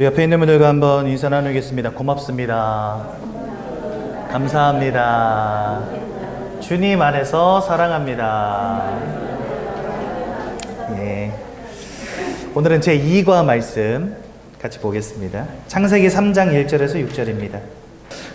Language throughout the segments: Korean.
옆에 있는 분들과 한번 인사 나누겠습니다. 고맙습니다. 감사합니다. 주님 안에서 사랑합니다. 예. 오늘은 제 2과 말씀 같이 보겠습니다. 창세기 3장 1절에서 6절입니다.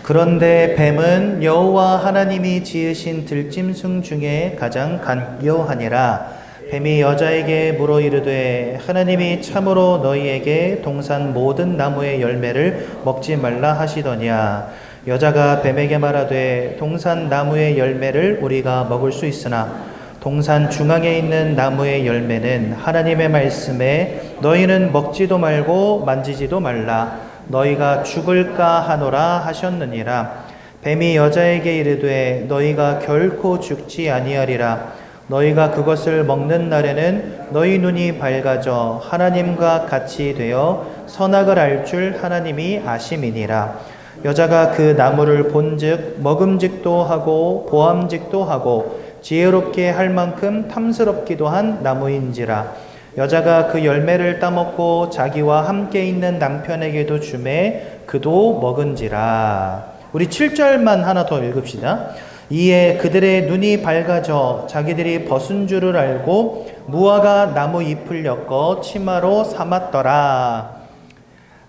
그런데 뱀은 여호와 하나님이 지으신 들짐승 중에 가장 간요하니라. 뱀이 여자에게 물어 이르되 하나님이 참으로 너희에게 동산 모든 나무의 열매를 먹지 말라 하시더냐. 여자가 뱀에게 말하되 동산 나무의 열매를 우리가 먹을 수 있으나 동산 중앙에 있는 나무의 열매는 하나님의 말씀에 너희는 먹지도 말고 만지지도 말라 너희가 죽을까 하노라 하셨느니라. 뱀이 여자에게 이르되 너희가 결코 죽지 아니하리라. 너희가 그것을 먹는 날에는 너희 눈이 밝아져 하나님과 같이 되어 선악을 알 줄 하나님이 아심이니라. 여자가 그 나무를 본즉 먹음직도 하고 보암직도 하고 지혜롭게 할 만큼 탐스럽기도 한 나무인지라. 여자가 그 열매를 따먹고 자기와 함께 있는 남편에게도 주매 그도 먹은지라. 우리 7절만 하나 더 읽읍시다. 이에 그들의 눈이 밝아져 자기들이 벗은 줄을 알고 무화과 나무 잎을 엮어 치마로 삼았더라.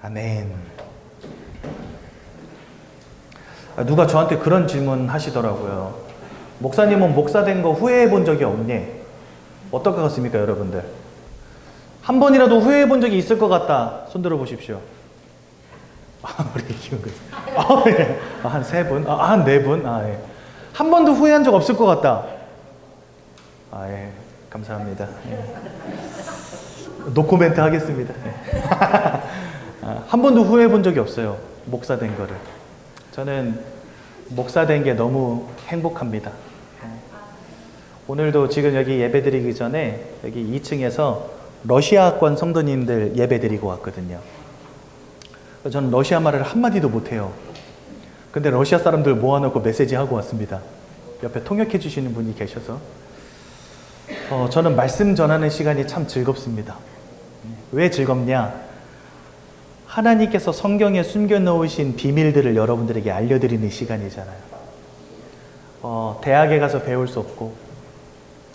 아멘. 누가 저한테 그런 질문 하시더라고요. 목사님은 목사 된 거 후회해 본 적이 없니? 어떨 것 같습니까, 여러분들? 한 번이라도 후회해 본 적이 있을 것 같다. 손 들어 보십시오. 우리 기운 그 한 3분? 한 4분? 예. 한 번도 후회한 적 없을 것 같다. 예. 감사합니다. 예. 노코멘트 하겠습니다. 예. 한 번도 후회해 본 적이 없어요. 목사 된 거를. 저는 목사 된 게 너무 행복합니다. 오늘도 지금 여기 예배 드리기 전에 여기 2층에서 러시아권 성도님들 예배 드리고 왔거든요. 저는 러시아 말을 한마디도 못해요. 근데 러시아 사람들 모아놓고 메시지 하고 왔습니다. 옆에 통역해 주시는 분이 계셔서 저는 말씀 전하는 시간이 참 즐겁습니다. 왜 즐겁냐? 하나님께서 성경에 숨겨놓으신 비밀들을 여러분들에게 알려드리는 시간이잖아요. 대학에 가서 배울 수 없고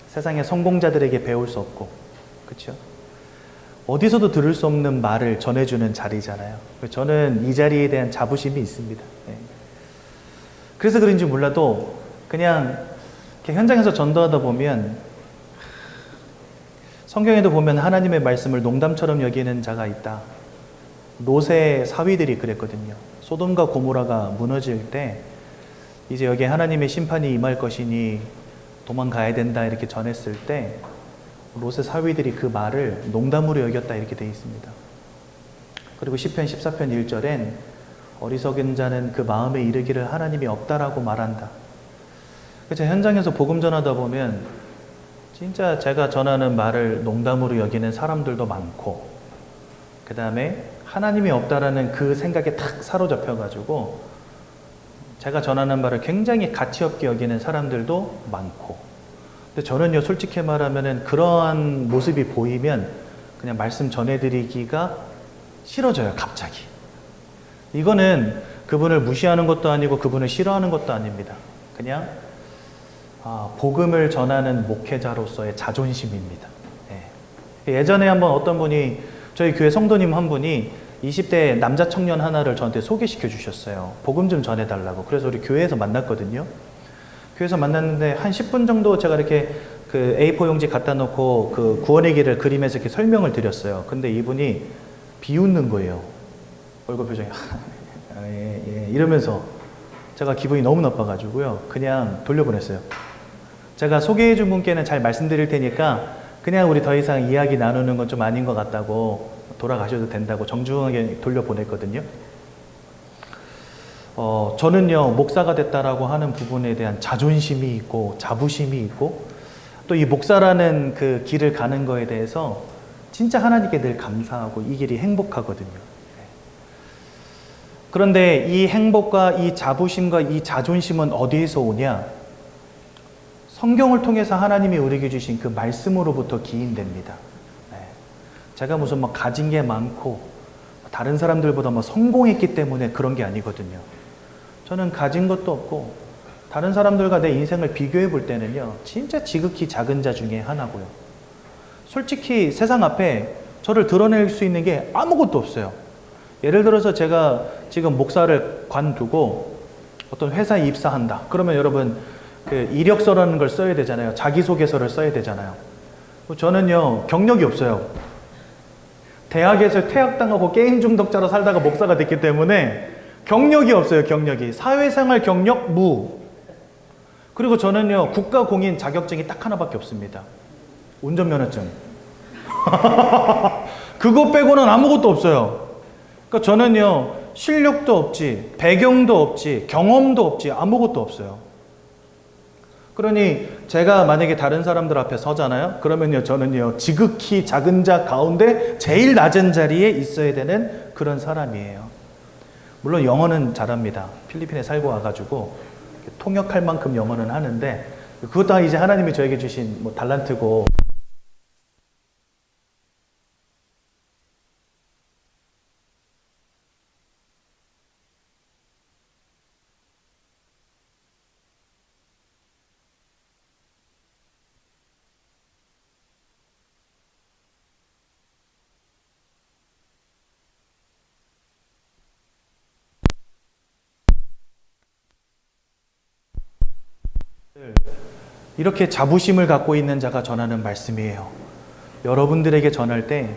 세상의 성공자들에게 배울 수 없고 그렇죠? 어디서도 들을 수 없는 말을 전해주는 자리잖아요. 저는 이 자리에 대한 자부심이 있습니다. 네. 그래서 그런지 몰라도 그냥 이렇게 현장에서 전도하다 보면 성경에도 보면 하나님의 말씀을 농담처럼 여기는 자가 있다. 롯의 사위들이 그랬거든요. 소돔과 고모라가 무너질 때 이제 여기에 하나님의 심판이 임할 것이니 도망가야 된다 이렇게 전했을 때 롯의 사위들이 그 말을 농담으로 여겼다 이렇게 되어 있습니다. 그리고 시편 14편 1절엔 어리석은 자는 그 마음에 이르기를 하나님이 없다라고 말한다. 제가 현장에서 복음 전하다 보면 진짜 제가 전하는 말을 농담으로 여기는 사람들도 많고 그 다음에 하나님이 없다라는 그 생각에 탁 사로잡혀가지고 제가 전하는 말을 굉장히 가치 없게 여기는 사람들도 많고 근데 저는요 솔직히 말하면은 그러한 모습이 보이면 그냥 말씀 전해드리기가 싫어져요. 갑자기. 이거는 그분을 무시하는 것도 아니고 그분을 싫어하는 것도 아닙니다. 그냥 복음을 전하는 목회자로서의 자존심입니다. 예. 예전에 한번 어떤 분이 저희 교회 성도님 한 분이 20대 남자 청년 하나를 저한테 소개시켜 주셨어요. 복음 좀 전해달라고. 그래서 우리 교회에서 만났거든요. 교회에서 만났는데 한 10분 정도 제가 이렇게 그 A4 용지 갖다 놓고 그 구원의 길을 그리면서 이렇게 설명을 드렸어요. 근데 이분이 비웃는 거예요. 얼굴 표정이 예, 이러면서 제가 기분이 너무 나빠가지고요. 그냥 돌려보냈어요. 제가 소개해 준 분께는 잘 말씀드릴 테니까 그냥 우리 더 이상 이야기 나누는 건 좀 아닌 것 같다고 돌아가셔도 된다고 정중하게 돌려보냈거든요. 저는요 목사가 됐다라고 하는 부분에 대한 자존심이 있고 자부심이 있고 또 이 목사라는 그 길을 가는 거에 대해서 진짜 하나님께 늘 감사하고 이 길이 행복하거든요. 그런데 이 행복과 이 자부심과 이 자존심은 어디에서 오냐? 성경을 통해서 하나님이 우리에게 주신 그 말씀으로부터 기인됩니다. 제가 무슨 가진 게 많고 다른 사람들보다 뭐 성공했기 때문에 그런 게 아니거든요. 저는 가진 것도 없고 다른 사람들과 내 인생을 비교해 볼 때는요, 진짜 지극히 작은 자 중에 하나고요. 솔직히 세상 앞에 저를 드러낼 수 있는 게 아무것도 없어요. 예를 들어서 제가 지금 목사를 관두고 어떤 회사에 입사한다. 그러면 여러분 그 이력서라는 걸 써야 되잖아요. 자기소개서를 써야 되잖아요. 저는요, 경력이 없어요. 대학에서 퇴학당하고 게임 중독자로 살다가 목사가 됐기 때문에 경력이 없어요. 경력이. 사회생활 경력 무. 그리고 저는요, 국가공인 자격증이 딱 하나밖에 없습니다. 운전면허증. 그거 빼고는 아무것도 없어요. 그러니까 저는요, 실력도 없지, 배경도 없지, 경험도 없지, 아무것도 없어요. 그러니 제가 만약에 다른 사람들 앞에 서잖아요. 그러면요, 저는요, 지극히 작은 자 가운데 제일 낮은 자리에 있어야 되는 그런 사람이에요. 물론 영어는 잘합니다. 필리핀에 살고 와가지고 통역할 만큼 영어는 하는데, 그것도 다 이제 하나님이 저에게 주신 뭐 달란트고. 이렇게 자부심을 갖고 있는 자가 전하는 말씀이에요. 여러분들에게 전할 때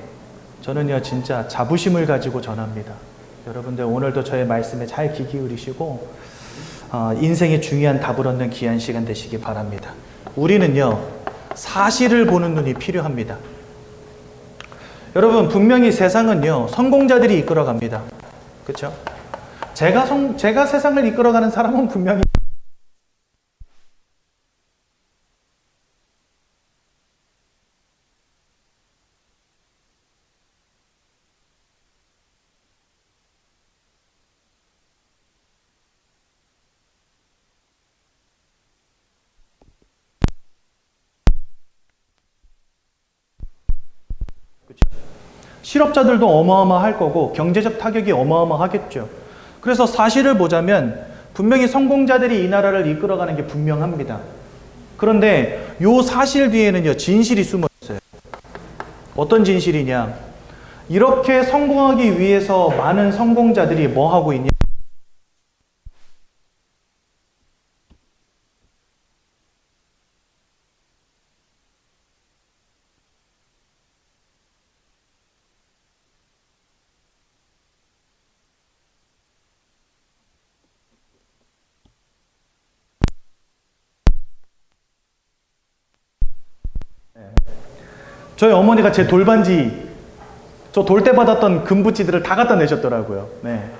저는요, 진짜 자부심을 가지고 전합니다. 여러분들 오늘도 저의 말씀에 잘 귀 기울이시고 인생의 중요한 답을 얻는 귀한 시간 되시기 바랍니다. 우리는요, 사실을 보는 눈이 필요합니다. 여러분, 분명히 세상은요, 성공자들이 이끌어갑니다. 그렇죠? 제가 세상을 이끌어가는 사람은 분명히 실업자들도 어마어마할 거고 경제적 타격이 어마어마하겠죠. 그래서 사실을 보자면 분명히 성공자들이 이 나라를 이끌어가는 게 분명합니다. 그런데 이 사실 뒤에는요, 진실이 숨어 있어요. 어떤 진실이냐? 이렇게 성공하기 위해서 많은 성공자들이 뭐 하고 있냐? 저희 어머니가 제 돌반지, 저 돌 때 받았던 금부치들을 다 갖다 내셨더라고요. 네.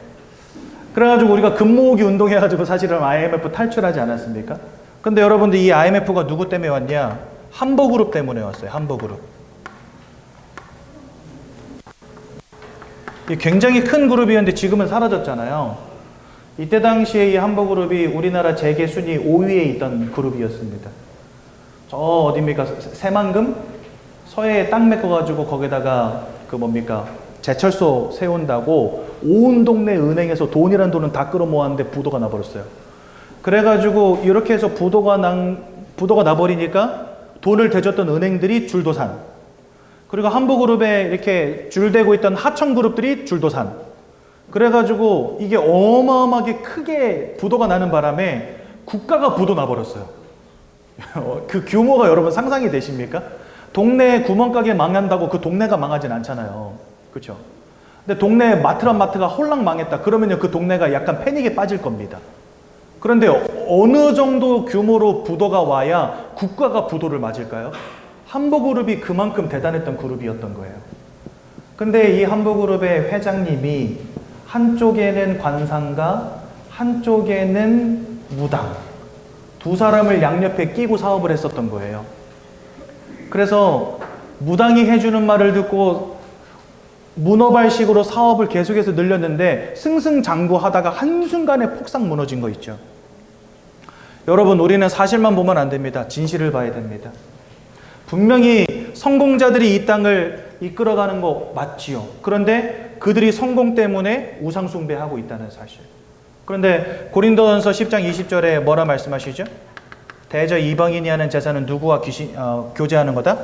그래가지고 우리가 금모으기 운동해가지고 사실은 IMF 탈출하지 않았습니까? 근데 여러분들 이 IMF가 누구 때문에 왔냐? 함버그룹 때문에 왔어요. 함버그룹. 굉장히 큰 그룹이었는데 지금은 사라졌잖아요. 이때 당시에 이 함버그룹이 우리나라 재계 순위 5위에 있던 그룹이었습니다. 저 어디입니까? 새만금? 서해에 땅 메꿔가지고 거기다가 그 뭡니까? 제철소 세운다고 온 동네 은행에서 돈이란 돈은 다 끌어모았는데 부도가 나버렸어요. 그래가지고 이렇게 해서 부도가 나버리니까 돈을 대줬던 은행들이 줄도산. 그리고 함부그룹에 이렇게 줄대고 있던 하청그룹들이 줄도산. 그래가지고 이게 어마어마하게 크게 부도가 나는 바람에 국가가 부도 나버렸어요. 그 규모가 여러분 상상이 되십니까? 동네에 구멍가게 망한다고 그 동네가 망하진 않잖아요. 그렇죠? 근데 동네에 마트란 마트가 홀랑 망했다. 그러면요, 그 동네가 약간 패닉에 빠질 겁니다. 그런데 어느 정도 규모로 부도가 와야 국가가 부도를 맞을까요? 함버그룹이 그만큼 대단했던 그룹이었던 거예요. 근데 이 함버그룹의 회장님이 한쪽에는 관상가, 한쪽에는 무당, 두 사람을 양옆에 끼고 사업을 했었던 거예요. 그래서 무당이 해주는 말을 듣고 문어발식으로 사업을 계속해서 늘렸는데 승승장구하다가 한순간에 폭삭 무너진 거 있죠. 여러분, 우리는 사실만 보면 안 됩니다. 진실을 봐야 됩니다. 분명히 성공자들이 이끌어가는 거 맞지요. 그런데 그들이 성공 때문에 우상 숭배하고 있다는 사실. 그런데 고린도전서 10장 20절에 뭐라 말씀하시죠? 대저 이방인이 하는 제사는 누구와 교제하는 거다?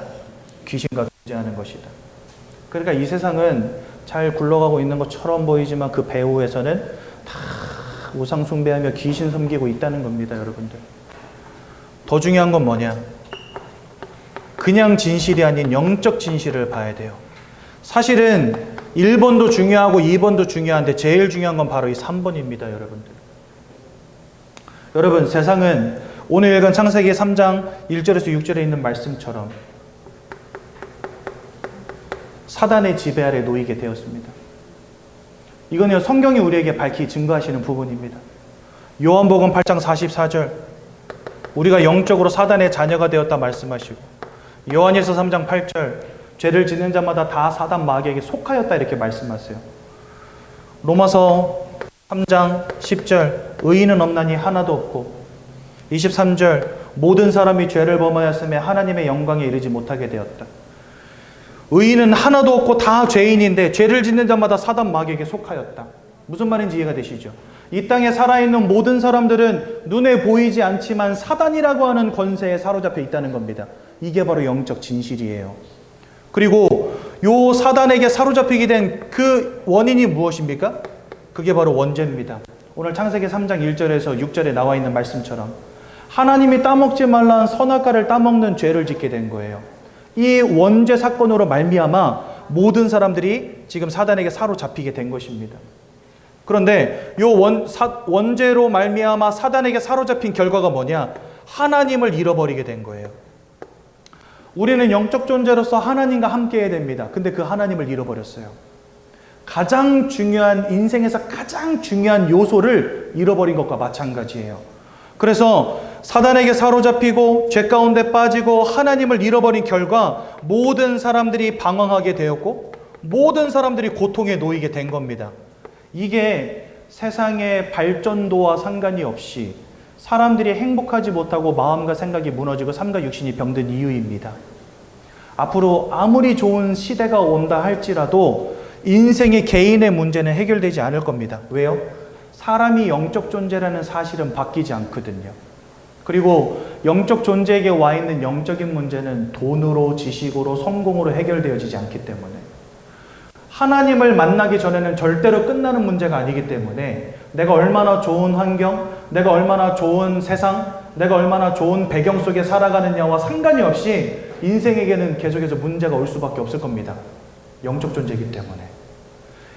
귀신과 교제하는 것이다. 그러니까 이 세상은 잘 굴러가고 있는 것처럼 보이지만 그 배후에서는 다 우상 숭배하며 귀신 섬기고 있다는 겁니다, 여러분들. 더 중요한 건 뭐냐? 그냥 진실이 아닌 영적 진실을 봐야 돼요. 사실은 1번도 중요하고 2번도 중요한데 제일 중요한 건 바로 이 3번입니다, 여러분들. 여러분, 세상은 오늘 읽은 창세기 3장 1절에서 6절에 있는 말씀처럼 사단의 지배 아래 놓이게 되었습니다. 이거는 성경이 우리에게 밝히 증거하시는 부분입니다. 요한복음 8장 44절, 우리가 영적으로 사단의 자녀가 되었다 말씀하시고, 요한일서 3장 8절, 죄를 짓는 자마다 다 사단 마귀에게 속하였다 이렇게 말씀하세요. 로마서 3장 10절, 의인은 없나니 하나도 없고, 23절, 모든 사람이 죄를 범하였으며 하나님의 영광에 이르지 못하게 되었다. 의인은 하나도 없고 다 죄인인데 죄를 짓는 자마다 사단 마귀에게 속하였다. 무슨 말인지 이해가 되시죠? 이 땅에 살아있는 모든 사람들은 눈에 보이지 않지만 사단이라고 하는 권세에 사로잡혀 있다는 겁니다. 이게 바로 영적 진실이에요. 그리고 요 사단에게 사로잡히게 된 그 원인이 무엇입니까? 그게 바로 원죄입니다. 오늘 창세기 3장 1절에서 6절에 나와 있는 말씀처럼 하나님이 따먹지 말라는 선악과를 따먹는 죄를 짓게 된 거예요. 이 원죄 사건으로 말미암아 모든 사람들이 지금 사단에게 사로잡히게 된 것입니다. 그런데 이 원죄로 말미암아 사단에게 사로잡힌 결과가 뭐냐? 하나님을 잃어버리게 된 거예요. 우리는 영적 존재로서 하나님과 함께 해야 됩니다. 근데 그 하나님을 잃어버렸어요. 가장 중요한, 인생에서 가장 중요한 요소를 잃어버린 것과 마찬가지예요. 그래서 사단에게 사로잡히고 죄 가운데 빠지고 하나님을 잃어버린 결과 모든 사람들이 방황하게 되었고 모든 사람들이 고통에 놓이게 된 겁니다. 이게 세상의 발전도와 상관이 없이 사람들이 행복하지 못하고 마음과 생각이 무너지고 삶과 육신이 병든 이유입니다. 앞으로 아무리 좋은 시대가 온다 할지라도 인생의 개인의 문제는 해결되지 않을 겁니다. 왜요? 사람이 영적 존재라는 사실은 바뀌지 않거든요. 그리고 영적 존재에게 와 있는 영적인 문제는 돈으로, 지식으로, 성공으로 해결되어지지 않기 때문에 하나님을 만나기 전에는 절대로 끝나는 문제가 아니기 때문에 내가 얼마나 좋은 환경, 내가 얼마나 좋은 세상, 내가 얼마나 좋은 배경 속에 살아가느냐와 상관이 없이 인생에게는 계속해서 문제가 올 수밖에 없을 겁니다. 영적 존재이기 때문에.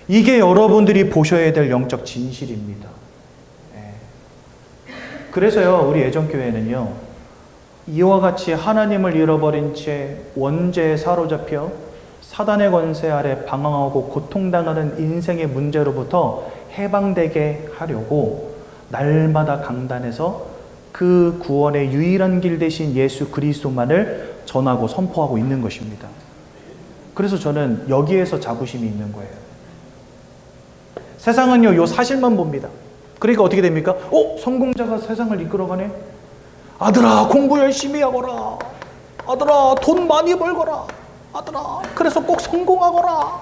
이게 여러분들이 보셔야 될 영적 진실입니다. 그래서요, 우리 애정교회는요, 이와 같이 하나님을 잃어버린 채 원죄에 사로잡혀 사단의 권세 아래 방황하고 고통당하는 인생의 문제로부터 해방되게 하려고 날마다 강단에서 그 구원의 유일한 길 대신 예수 그리스도만을 전하고 선포하고 있는 것입니다. 그래서 저는 여기에서 자부심이 있는 거예요. 세상은요, 요 사실만 봅니다. 그러니까 어떻게 됩니까? 성공자가 세상을 이끌어가네? 아들아, 공부 열심히 하거라. 아들아, 돈 많이 벌거라. 아들아, 그래서 꼭 성공하거라.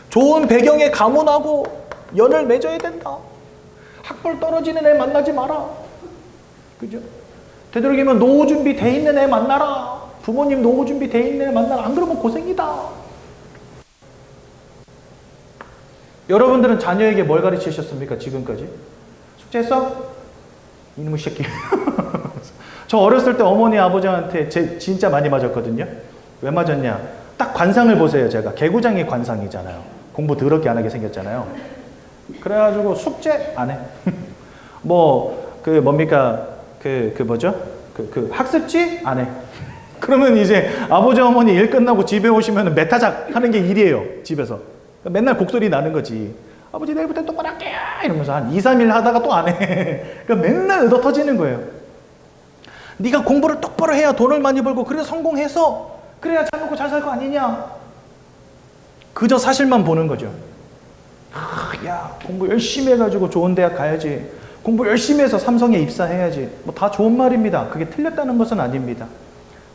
좋은 배경에 가문하고 연을 맺어야 된다. 학벌 떨어지는 애 만나지 마라. 그죠? 되도록이면 노후 준비 돼 있는 애 만나라. 부모님 노후 준비 돼 있는 애 만나라. 안 그러면 고생이다. 여러분들은 자녀에게 뭘 가르치셨습니까? 지금까지? 숙제했어? 이놈의 새끼. 저 어렸을 때 어머니 아버지한테 진짜 많이 맞았거든요. 왜 맞았냐? 딱 관상을 보세요. 제가 개구장이 관상이잖아요. 공부 더럽게 안 하게 생겼잖아요. 그래가지고 숙제 안 해. 학습지 안 해. 그러면 이제 아버지 어머니 일 끝나고 집에 오시면 메타작 하는 게 일이에요. 집에서. 맨날 곡소리 나는 거지. 아버지 내일부터 똑바로 할게요. 이러면서 한 2, 3일 하다가 또 안 해. 그러니까 맨날 얻어 터지는 거예요. 네가 공부를 똑바로 해야 돈을 많이 벌고 그래야 성공해서 그래야 잘 먹고 잘 살 거 아니냐. 그저 사실만 보는 거죠. 야, 공부 열심히 해가지고 좋은 대학 가야지. 공부 열심히 해서 삼성에 입사해야지. 뭐 다 좋은 말입니다. 그게 틀렸다는 것은 아닙니다.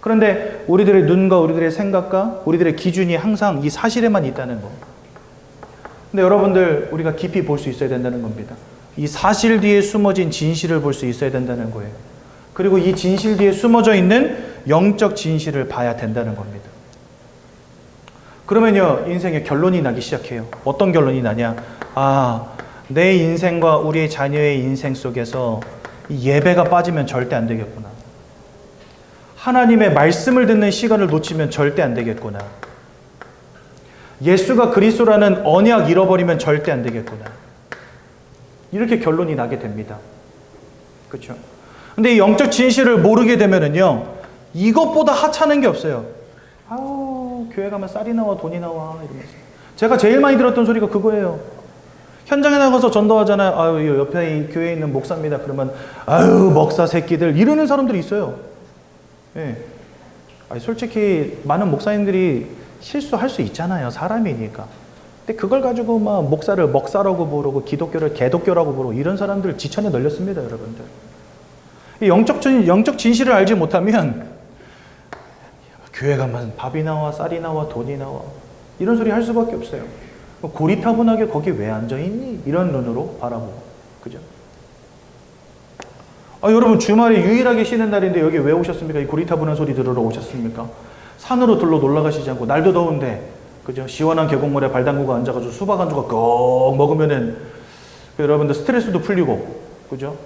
그런데 우리들의 눈과 우리들의 생각과 우리들의 기준이 항상 이 사실에만 있다는 거. 근데 여러분들, 우리가 깊이 볼 수 있어야 된다는 겁니다. 이 사실 뒤에 숨어진 진실을 볼 수 있어야 된다는 거예요. 그리고 이 진실 뒤에 숨어져 있는 영적 진실을 봐야 된다는 겁니다. 그러면요, 인생의 결론이 나기 시작해요. 어떤 결론이 나냐? 내 인생과 우리의 자녀의 인생 속에서 이 예배가 빠지면 절대 안 되겠구나. 하나님의 말씀을 듣는 시간을 놓치면 절대 안 되겠구나. 예수가 그리스도라는 언약 잃어버리면 절대 안 되겠구나. 이렇게 결론이 나게 됩니다. 그렇죠? 근데 이 영적 진실을 모르게 되면은요, 이것보다 하찮은 게 없어요. 교회 가면 쌀이 나와 돈이 나와 이러면서. 제가 제일 많이 들었던 소리가 그거예요. 현장에 나가서 전도하잖아요. 옆에 이 교회에 있는 목사입니다. 그러면 목사 새끼들 이러는 사람들이 있어요. 예. 솔직히 많은 목사님들이 실수할 수 있잖아요. 사람이니까. 근데 그걸 가지고 막 목사를 먹사라고 부르고 기독교를 개독교라고 부르고 이런 사람들 지천에 널렸습니다, 여러분들. 이 영적 진실을 알지 못하면 교회 가면 밥이 나와 쌀이 나와 돈이 나와 이런 소리 할 수밖에 없어요. 고리타분하게 거기 왜 앉아있니? 이런 눈으로 바라보고. 그죠? 여러분, 주말에 유일하게 쉬는 날인데 여기 왜 오셨습니까? 이 고리타분한 소리 들으러 오셨습니까? 산으로 들러 놀러 가시지 않고, 날도 더운데, 그죠? 시원한 계곡물에 발 담그고 앉아가지고 수박 한 조각 꼭 먹으면은 여러분들 스트레스도 풀리고, 그죠?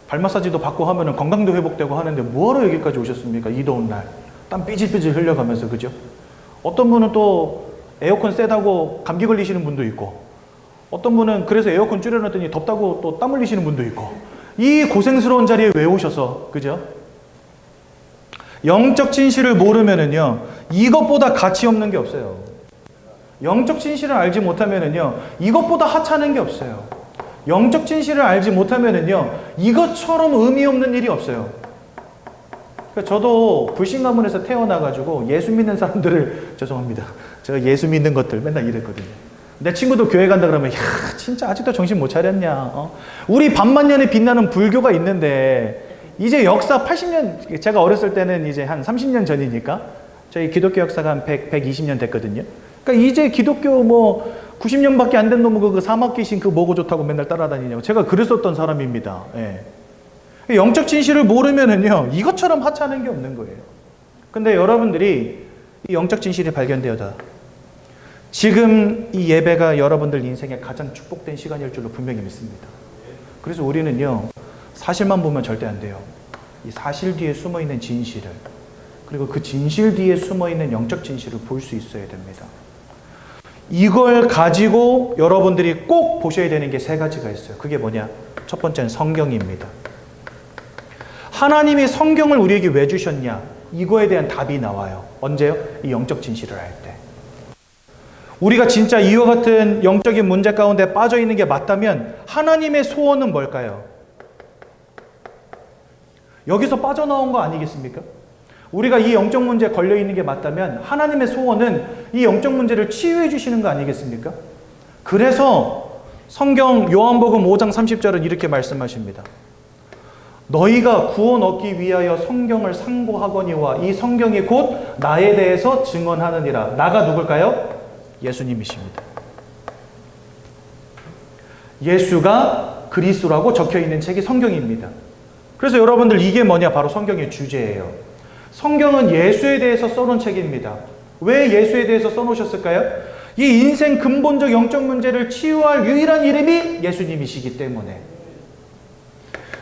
발 마사지도 받고 하면은 건강도 회복되고 하는데 뭐하러 여기까지 오셨습니까? 이 더운 날. 땀 삐질삐질 흘려가면서, 그죠? 어떤 분은 또 에어컨 세다고 감기 걸리시는 분도 있고, 어떤 분은 그래서 에어컨 줄여놨더니 덥다고 또 땀 흘리시는 분도 있고, 이 고생스러운 자리에 왜 오셔서, 그죠? 영적 진실을 모르면은요, 이것보다 가치 없는 게 없어요. 영적 진실을 알지 못하면은요, 이것보다 하찮은 게 없어요. 영적 진실을 알지 못하면은요, 이것처럼 의미 없는 일이 없어요. 저도 불신 가문에서 태어나가지고 예수 믿는 사람들을, 죄송합니다, 제가 예수 믿는 것들 맨날 이랬거든요. 내 친구도 교회 간다 그러면, 진짜 아직도 정신 못 차렸냐? 우리 반만년에 빛나는 불교가 있는데, 이제 역사 80년, 제가 어렸을 때는 이제 한 30년 전이니까, 저희 기독교 역사가 한 120년 됐거든요. 그러니까 이제 기독교 90년밖에 안 된 놈은 그 사막귀신 그 뭐고 좋다고 맨날 따라다니냐고. 제가 그랬었던 사람입니다. 예. 영적 진실을 모르면은요, 이것처럼 하찮은 게 없는 거예요. 근데 여러분들이 이 영적 진실이 발견되어다. 지금 이 예배가 여러분들 인생의 가장 축복된 시간일 줄로 분명히 믿습니다. 그래서 우리는요, 사실만 보면 절대 안 돼요. 이 사실 뒤에 숨어있는 진실을, 그리고 그 진실 뒤에 숨어있는 영적 진실을 볼 수 있어야 됩니다. 이걸 가지고 여러분들이 꼭 보셔야 되는 게 세 가지가 있어요. 그게 뭐냐? 첫 번째는 성경입니다. 하나님이 성경을 우리에게 왜 주셨냐? 이거에 대한 답이 나와요. 언제요? 이 영적 진실을 알 때. 우리가 진짜 이와 같은 영적인 문제 가운데 빠져 있는 게 맞다면 하나님의 소원은 뭘까요? 여기서 빠져나온 거 아니겠습니까? 우리가 이 영적 문제에 걸려 있는 게 맞다면 하나님의 소원은 이 영적 문제를 치유해 주시는 거 아니겠습니까? 그래서 성경 요한복음 5장 30절은 이렇게 말씀하십니다. 너희가 구원 얻기 위하여 성경을 상고하거니와 이 성경이 곧 나에 대해서 증언하느니라. 나가 누굴까요? 예수님이십니다. 예수가 그리스도라고 적혀있는 책이 성경입니다. 그래서 여러분들 이게 뭐냐? 바로 성경의 주제예요. 성경은 예수에 대해서 써놓은 책입니다. 왜 예수에 대해서 써놓으셨을까요? 이 인생 근본적 영적 문제를 치유할 유일한 이름이 예수님이시기 때문에.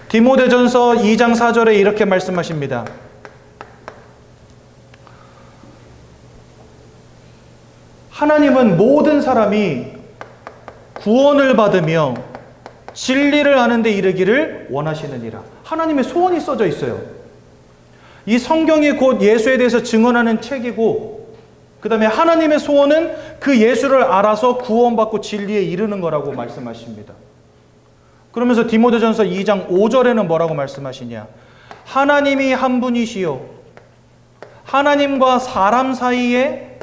디모데전서 2장 4절에 이렇게 말씀하십니다. 하나님은 모든 사람이 구원을 받으며 진리를 아는 데 이르기를 원하시느니라. 하나님의 소원이 써져 있어요. 이 성경이 곧 예수에 대해서 증언하는 책이고, 그 다음에 하나님의 소원은 그 예수를 알아서 구원받고 진리에 이르는 거라고 말씀하십니다. 그러면서 디모데전서 2장 5절에는 뭐라고 말씀하시냐? 하나님이 한 분이시요 하나님과 사람 사이에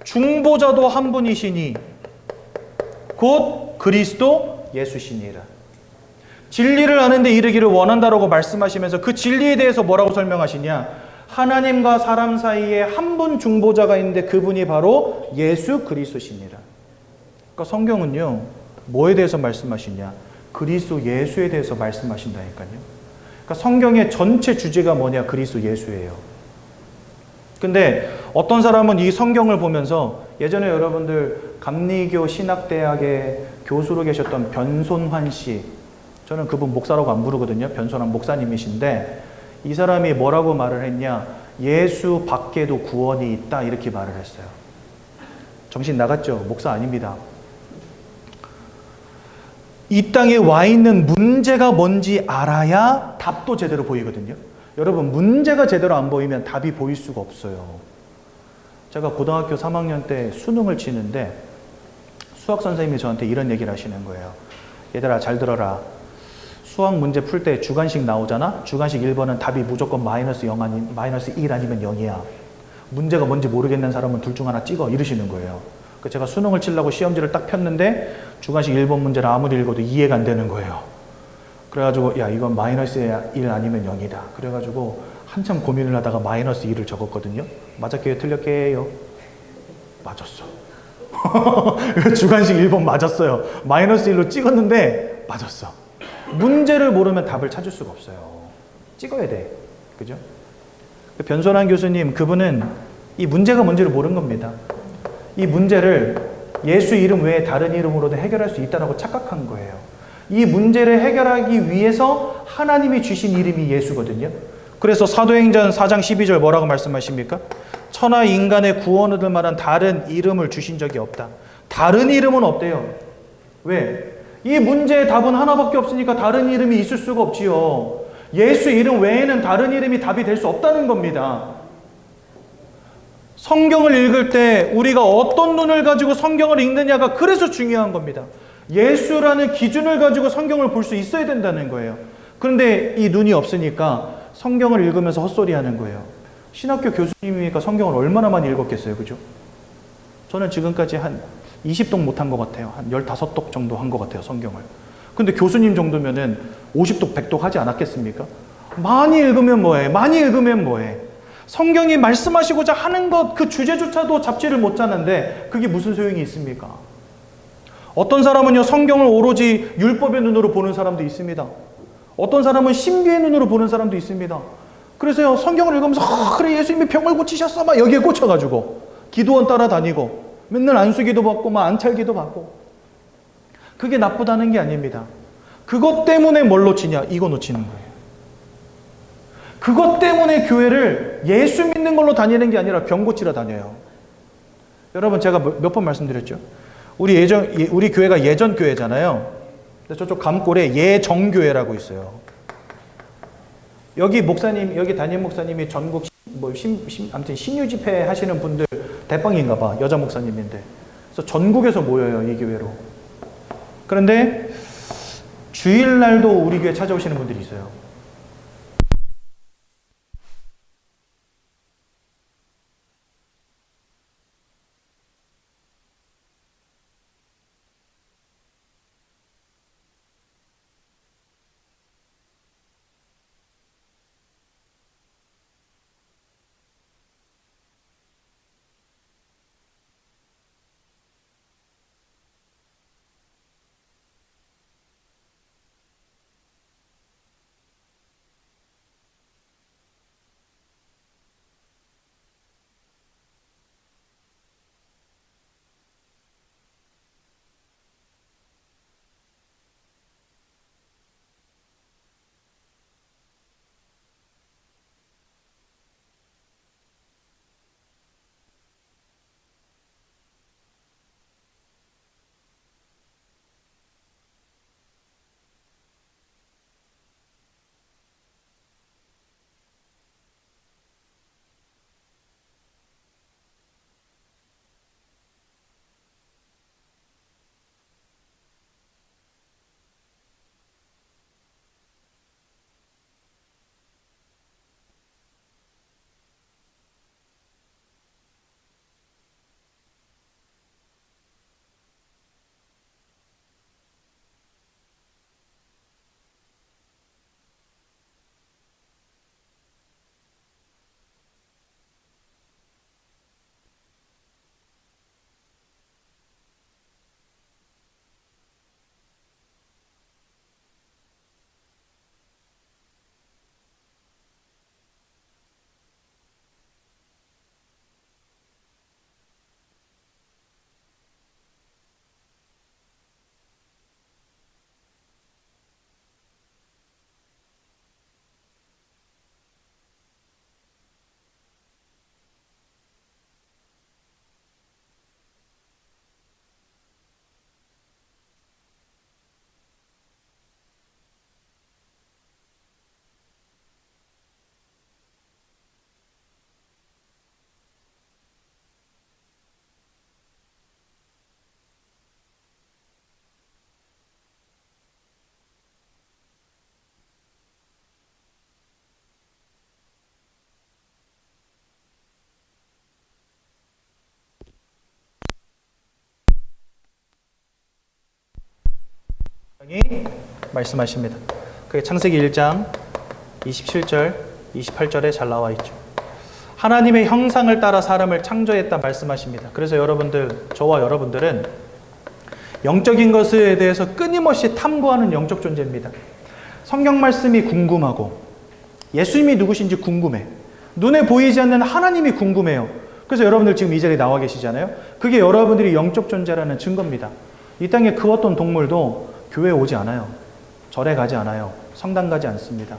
중보자도 한 분이시니 곧 그리스도 예수시니라. 진리를 아는 데 이르기를 원한다라고 말씀하시면서 그 진리에 대해서 뭐라고 설명하시냐? 하나님과 사람 사이에 한 분 중보자가 있는데 그분이 바로 예수 그리스도십니다. 그러니까 성경은요, 뭐에 대해서 말씀하시냐? 그리스도 예수에 대해서 말씀하신다니까요. 그러니까 성경의 전체 주제가 뭐냐? 그리스도 예수예요. 근데 어떤 사람은 이 성경을 보면서 예전에 여러분들 감리교 신학대학의 교수로 계셨던 변손환 씨, 저는 그분 목사라고 안 부르거든요. 변손환 목사님이신데 이 사람이 뭐라고 말을 했냐? 예수 밖에도 구원이 있다 이렇게 말을 했어요. 정신 나갔죠? 목사 아닙니다. 이 땅에 와 있는 문제가 뭔지 알아야 답도 제대로 보이거든요. 여러분, 문제가 제대로 안 보이면 답이 보일 수가 없어요. 제가 고등학교 3학년 때 수능을 치는데 수학 선생님이 저한테 이런 얘기를 하시는 거예요. 얘들아, 잘 들어라. 수학 문제 풀 때 주관식 나오잖아? 주관식 1번은 답이 무조건 마이너스 0 마이너스 1 아니면 0이야. 문제가 뭔지 모르겠는 사람은 둘 중 하나 찍어. 이러시는 거예요. 제가 수능을 치려고 시험지를 딱 폈는데 주관식 1번 문제를 아무리 읽어도 이해가 안 되는 거예요. 그래가지고 야, 이건 마이너스 1 아니면 0이다. 그래가지고 한참 고민을 하다가 마이너스 1을 적었거든요. 맞았게요? 틀렸게요? 맞았어. 주관식 1번 맞았어요. 마이너스 1로 찍었는데 맞았어. 문제를 모르면 답을 찾을 수가 없어요. 찍어야 돼. 그죠? 변손환 교수님, 그분은 이 문제가 뭔지를 모르는 겁니다. 이 문제를 예수 이름 외에 다른 이름으로도 해결할 수 있다고 착각한 거예요. 이 문제를 해결하기 위해서 하나님이 주신 이름이 예수거든요. 그래서 사도행전 4장 12절 뭐라고 말씀하십니까? 천하 인간의 구원 얻을 만한 다른 이름을 주신 적이 없다. 다른 이름은 없대요. 왜? 이 문제의 답은 하나밖에 없으니까 다른 이름이 있을 수가 없지요. 예수 이름 외에는 다른 이름이 답이 될 수 없다는 겁니다. 성경을 읽을 때 우리가 어떤 눈을 가지고 성경을 읽느냐가 그래서 중요한 겁니다. 예수라는 기준을 가지고 성경을 볼 수 있어야 된다는 거예요. 그런데 이 눈이 없으니까 성경을 읽으면서 헛소리 하는 거예요. 신학교 교수님이니까 성경을 얼마나 많이 읽었겠어요. 그죠? 저는 지금까지 한 20독 못한 것 같아요. 한 15독 정도 한 것 같아요. 성경을. 근데 교수님 정도면은 50독, 100독 하지 않았겠습니까? 많이 읽으면 뭐해? 많이 읽으면 뭐해? 성경이 말씀하시고자 하는 것, 그 주제조차도 잡지를 못 짜는데 그게 무슨 소용이 있습니까? 어떤 사람은요, 성경을 오로지 율법의 눈으로 보는 사람도 있습니다. 어떤 사람은 신비의 눈으로 보는 사람도 있습니다. 그래서요, 성경을 읽으면서 그래 예수님이 병을 고치셨어 막 여기에 꽂혀가지고 기도원 따라다니고 맨날 안수기도 받고 막 안찰기도 받고. 그게 나쁘다는 게 아닙니다. 그것 때문에 뭘 놓치냐? 이거 놓치는 거예요. 그것 때문에 교회를 예수 믿는 걸로 다니는 게 아니라 병 고치러 다녀요. 여러분, 제가 몇 번 말씀드렸죠? 우리 교회가 예전 교회잖아요. 저쪽 감골에 예정교회라고 있어요. 여기 목사님, 여기 담임 목사님이 전국 아무튼 신유 집회 하시는 분들 대빵인가 봐. 여자 목사님인데. 그래서 전국에서 모여요, 이 교회로. 그런데 주일날도 우리 교회 찾아오시는 분들이 있어요. 말씀하십니다. 그게 창세기 1장 27절, 28절에 잘 나와 있죠. 하나님의 형상을 따라 사람을 창조했다 말씀하십니다. 그래서 여러분들, 저와 여러분들은 영적인 것에 대해서 끊임없이 탐구하는 영적 존재입니다. 성경 말씀이 궁금하고 예수님이 누구신지 궁금해. 눈에 보이지 않는 하나님이 궁금해요. 그래서 여러분들 지금 이 자리에 나와 계시잖아요. 그게 여러분들이 영적 존재라는 증거입니다. 이 땅에 그 어떤 동물도 교회에 오지 않아요. 절에 가지 않아요. 성당 가지 않습니다.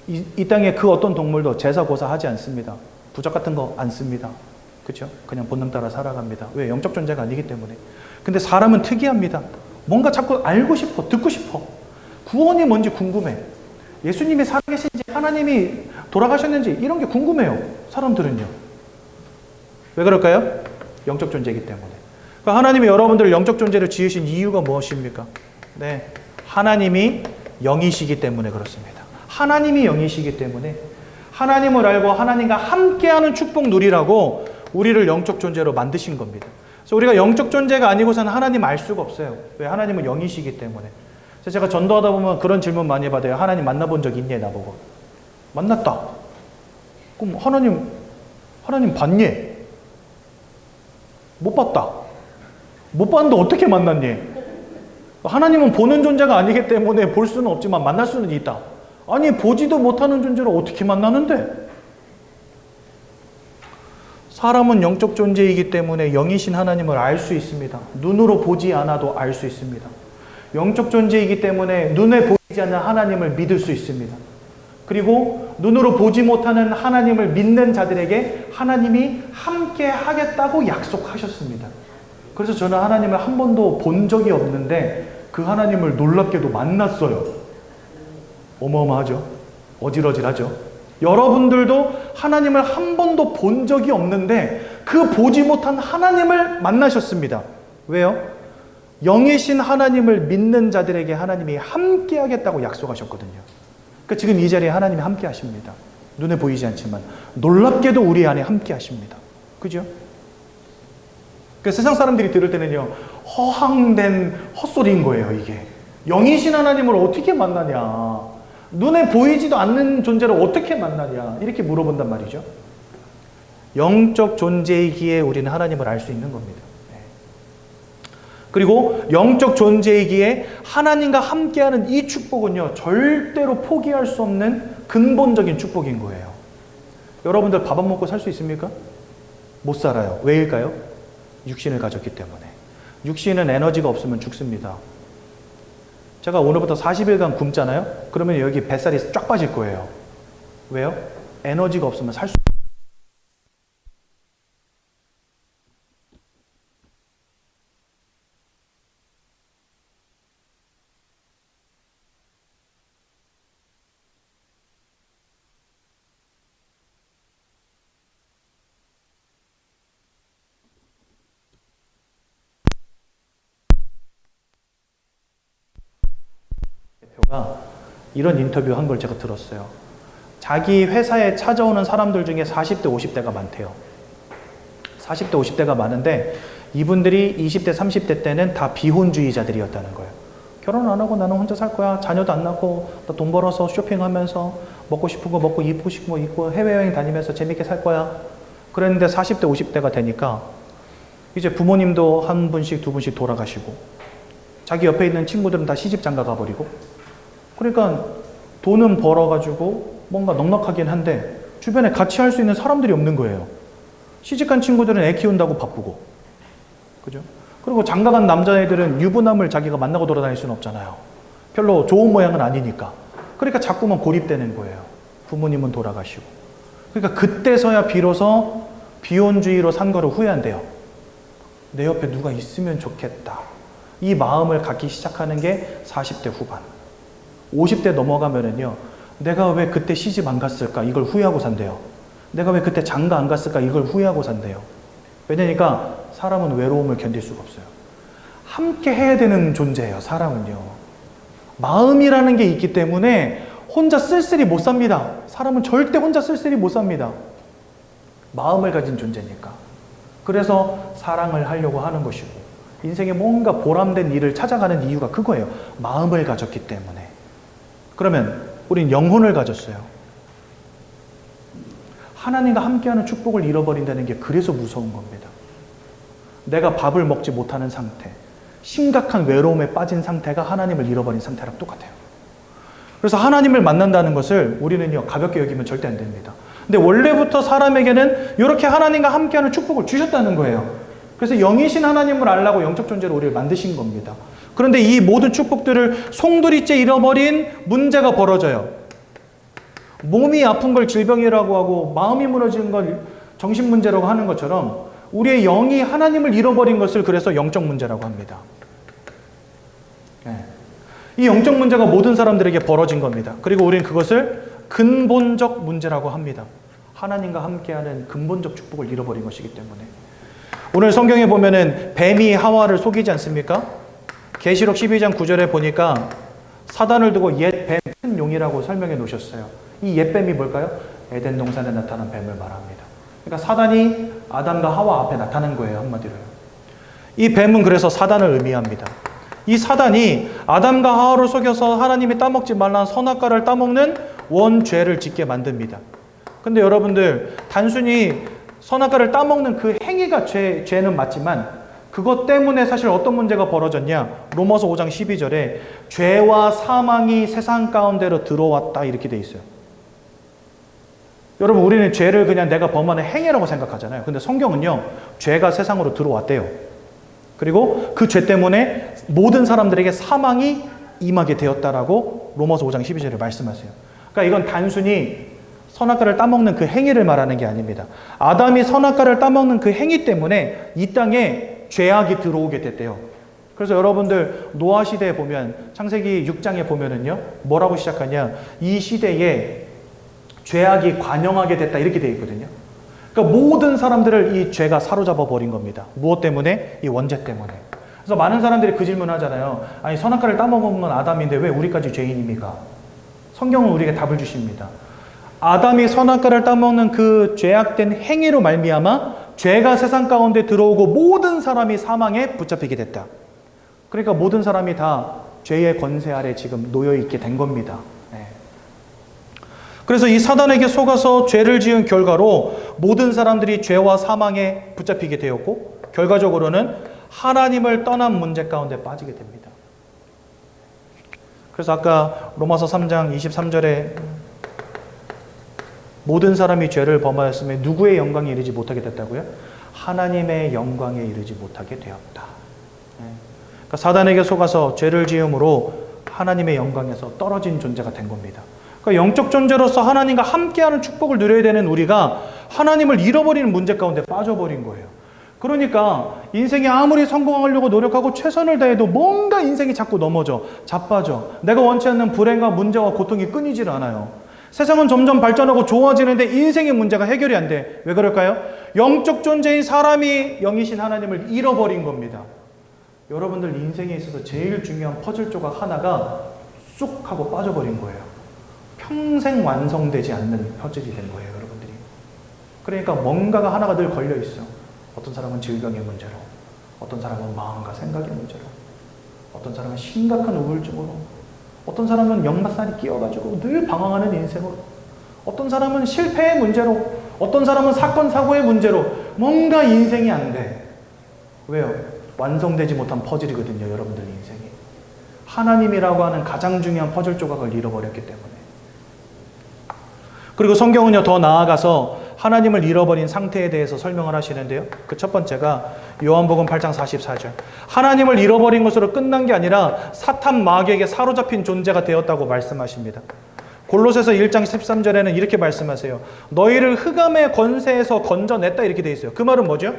이 땅에 그 어떤 동물도 제사 고사 하지 않습니다. 부적 같은 거 안 씁니다. 그렇죠? 그냥 본능 따라 살아갑니다. 왜? 영적 존재가 아니기 때문에. 근데 사람은 특이합니다. 뭔가 자꾸 알고 싶어, 듣고 싶어. 구원이 뭔지 궁금해. 예수님이 살아계신지 하나님이 돌아가셨는지 이런 게 궁금해요. 사람들은요. 왜 그럴까요? 영적 존재이기 때문에. 그러니까 하나님이 여러분들을 영적 존재를 지으신 이유가 무엇입니까? 네, 하나님이 영이시기 때문에 그렇습니다. 하나님이 영이시기 때문에 하나님을 알고 하나님과 함께하는 축복 누리라고 우리를 영적 존재로 만드신 겁니다. 그래서 우리가 영적 존재가 아니고서는 하나님 알 수가 없어요. 왜? 하나님은 영이시기 때문에. 그래서 제가 전도하다 보면 그런 질문 많이 받아요. 하나님 만나본 적 있니? 나보고. 만났다. 그럼 하나님 봤니? 못 봤다. 못 봤는데 어떻게 만났니? 하나님은 보는 존재가 아니기 때문에 볼 수는 없지만 만날 수는 있다. 아니, 보지도 못하는 존재를 어떻게 만나는데? 사람은 영적 존재이기 때문에 영이신 하나님을 알 수 있습니다. 눈으로 보지 않아도 알 수 있습니다. 영적 존재이기 때문에 눈에 보이지 않는 하나님을 믿을 수 있습니다. 그리고 눈으로 보지 못하는 하나님을 믿는 자들에게 하나님이 함께 하겠다고 약속하셨습니다. 그래서 저는 하나님을 한 번도 본 적이 없는데 그 하나님을 놀랍게도 만났어요. 어마어마하죠? 어질어질하죠? 여러분들도 하나님을 한 번도 본 적이 없는데 그 보지 못한 하나님을 만나셨습니다. 왜요? 영이신 하나님을 믿는 자들에게 하나님이 함께 하겠다고 약속하셨거든요. 그러니까 지금 이 자리에 하나님이 함께 하십니다. 눈에 보이지 않지만 놀랍게도 우리 안에 함께 하십니다. 그죠? 그 세상 사람들이 들을 때는요, 허황된 헛소리인 거예요, 이게. 영이신 하나님을 어떻게 만나냐? 눈에 보이지도 않는 존재를 어떻게 만나냐? 이렇게 물어본단 말이죠. 영적 존재이기에 우리는 하나님을 알 수 있는 겁니다. 그리고 영적 존재이기에 하나님과 함께하는 이 축복은요, 절대로 포기할 수 없는 근본적인 축복인 거예요. 여러분들 밥 안 먹고 살 수 있습니까? 못 살아요. 왜일까요? 육신을 가졌기 때문에. 육신은 에너지가 없으면 죽습니다. 제가 오늘부터 40일간 굶잖아요? 그러면 여기 뱃살이 쫙 빠질 거예요. 왜요? 에너지가 없으면 살 수 없어요. 대표가 이런 인터뷰 한 걸 제가 들었어요. 자기 회사에 찾아오는 사람들 중에 40대, 50대가 많대요. 40대, 50대가 많은데 이분들이 20대, 30대 때는 다 비혼주의자들이었다는 거예요. 결혼 안 하고 나는 혼자 살 거야. 자녀도 안 낳고 나 돈 벌어서 쇼핑하면서 먹고 싶은 거 먹고 입고 싶은 거 입고 해외여행 다니면서 재밌게 살 거야. 그랬는데 40대, 50대가 되니까 이제 부모님도 한 분씩 두 분씩 돌아가시고 자기 옆에 있는 친구들은 다 시집 장가 가버리고 그러니까 돈은 벌어가지고 뭔가 넉넉하긴 한데 주변에 같이 할 수 있는 사람들이 없는 거예요. 시집간 친구들은 애 키운다고 바쁘고 그죠? 그리고 장가간 남자애들은 유부남을 자기가 만나고 돌아다닐 수는 없잖아요. 별로 좋은 모양은 아니니까. 그러니까 자꾸만 고립되는 거예요. 부모님은 돌아가시고. 그러니까 그때서야 비로소 비혼주의로 산 거를 후회한대요. 내 옆에 누가 있으면 좋겠다. 이 마음을 갖기 시작하는 게 40대 후반. 50대 넘어가면은요, 내가 왜 그때 시집 안 갔을까? 이걸 후회하고 산대요. 내가 왜 그때 장가 안 갔을까? 이걸 후회하고 산대요. 왜냐니까 사람은 외로움을 견딜 수가 없어요. 함께 해야 되는 존재예요, 사람은요. 마음이라는 게 있기 때문에 혼자 쓸쓸히 못 삽니다. 사람은 절대 혼자 쓸쓸히 못 삽니다. 마음을 가진 존재니까. 그래서 사랑을 하려고 하는 것이고 인생에 뭔가 보람된 일을 찾아가는 이유가 그거예요. 마음을 가졌기 때문에. 그러면 우린 영혼을 가졌어요. 하나님과 함께하는 축복을 잃어버린다는 게 그래서 무서운 겁니다. 내가 밥을 먹지 못하는 상태, 심각한 외로움에 빠진 상태가 하나님을 잃어버린 상태랑 똑같아요. 그래서 하나님을 만난다는 것을 우리는요, 가볍게 여기면 절대 안 됩니다. 근데 원래부터 사람에게는 이렇게 하나님과 함께하는 축복을 주셨다는 거예요. 그래서 영이신 하나님을 알라고 영적 존재로 우리를 만드신 겁니다. 그런데 이 모든 축복들을 송두리째 잃어버린 문제가 벌어져요. 몸이 아픈 걸 질병이라고 하고 마음이 무너지는 걸 정신문제라고 하는 것처럼 우리의 영이 하나님을 잃어버린 것을 그래서 영적 문제라고 합니다. 이 영적 문제가 모든 사람들에게 벌어진 겁니다. 그리고 우리는 그것을 근본적 문제라고 합니다. 하나님과 함께하는 근본적 축복을 잃어버린 것이기 때문에. 오늘 성경에 보면은 뱀이 하와를 속이지 않습니까? 계시록 12장 9절에 보니까 사단을 두고 옛 뱀, 큰 용이라고 설명해 놓으셨어요. 이 옛 뱀이 뭘까요? 에덴 동산에 나타난 뱀을 말합니다. 그러니까 사단이 아담과 하와 앞에 나타난 거예요, 한마디로요. 이 뱀은 그래서 사단을 의미합니다. 이 사단이 아담과 하와를 속여서 하나님이 따먹지 말라는 선악과를 따먹는 원죄를 짓게 만듭니다. 근데 여러분들, 단순히 선악과를 따먹는 그 행위가 죄는 맞지만 그것 때문에 사실 어떤 문제가 벌어졌냐? 로마서 5장 12절에 죄와 사망이 세상 가운데로 들어왔다 이렇게 돼 있어요. 여러분, 우리는 죄를 그냥 내가 범하는 행위라고 생각하잖아요. 근데 성경은요, 죄가 세상으로 들어왔대요. 그리고 그 죄 때문에 모든 사람들에게 사망이 임하게 되었다라고 로마서 5장 12절에 말씀하세요. 그러니까 이건 단순히 선악과를 따먹는 그 행위를 말하는 게 아닙니다. 아담이 선악과를 따먹는 그 행위 때문에 이 땅에 죄악이 들어오게 됐대요. 그래서 여러분들 노아 시대에 보면 창세기 6장에 보면은요, 뭐라고 시작하냐? 이 시대에 죄악이 관영하게 됐다 이렇게 되어 있거든요. 그러니까 모든 사람들을 이 죄가 사로잡아 버린 겁니다. 무엇 때문에? 이 원죄 때문에. 그래서 많은 사람들이 그 질문 하잖아요. 아니, 선악과를 따먹은 건 아담인데 왜 우리까지 죄인입니까? 성경은 우리에게 답을 주십니다. 아담이 선악과를 따먹는 그 죄악된 행위로 말미암아 죄가 세상 가운데 들어오고 모든 사람이 사망에 붙잡히게 됐다. 그러니까 모든 사람이 다 죄의 권세 아래 지금 놓여 있게 된 겁니다. 그래서 이 사단에게 속아서 죄를 지은 결과로 모든 사람들이 죄와 사망에 붙잡히게 되었고 결과적으로는 하나님을 떠난 문제 가운데 빠지게 됩니다. 그래서 아까 로마서 3장 23절에 모든 사람이 죄를 범하였음에 누구의 영광에 이르지 못하게 됐다고요? 하나님의 영광에 이르지 못하게 되었다. 그러니까 사단에게 속아서 죄를 지음으로 하나님의 영광에서 떨어진 존재가 된 겁니다. 그러니까 영적 존재로서 하나님과 함께하는 축복을 누려야 되는 우리가 하나님을 잃어버리는 문제 가운데 빠져버린 거예요. 그러니까 인생이 아무리 성공하려고 노력하고 최선을 다해도 뭔가 인생이 자꾸 넘어져, 자빠져. 내가 원치 않는 불행과 문제와 고통이 끊이질 않아요. 세상은 점점 발전하고 좋아지는데 인생의 문제가 해결이 안 돼. 왜 그럴까요? 영적 존재인 사람이 영이신 하나님을 잃어버린 겁니다. 여러분들 인생에 있어서 제일 중요한 퍼즐 조각 하나가 쑥 하고 빠져버린 거예요. 평생 완성되지 않는 퍼즐이 된 거예요, 여러분들이. 그러니까 뭔가가 하나가 늘 걸려 있어. 어떤 사람은 질병의 문제로, 어떤 사람은 마음과 생각의 문제로, 어떤 사람은 심각한 우울증으로, 어떤 사람은 역마살이 끼어가지고 늘 방황하는 인생으로, 어떤 사람은 실패의 문제로, 어떤 사람은 사건, 사고의 문제로 뭔가 인생이 안 돼. 왜요? 완성되지 못한 퍼즐이거든요, 여러분들 인생이. 하나님이라고 하는 가장 중요한 퍼즐 조각을 잃어버렸기 때문에. 그리고 성경은요, 더 나아가서 하나님을 잃어버린 상태에 대해서 설명을 하시는데요. 그 첫 번째가 요한복음 8장 44절. 하나님을 잃어버린 것으로 끝난 게 아니라 사탄 마귀에게 사로잡힌 존재가 되었다고 말씀하십니다. 골로새서 1장 13절에는 이렇게 말씀하세요. 너희를 흑암의 권세에서 건져냈다 이렇게 돼 있어요. 그 말은 뭐죠?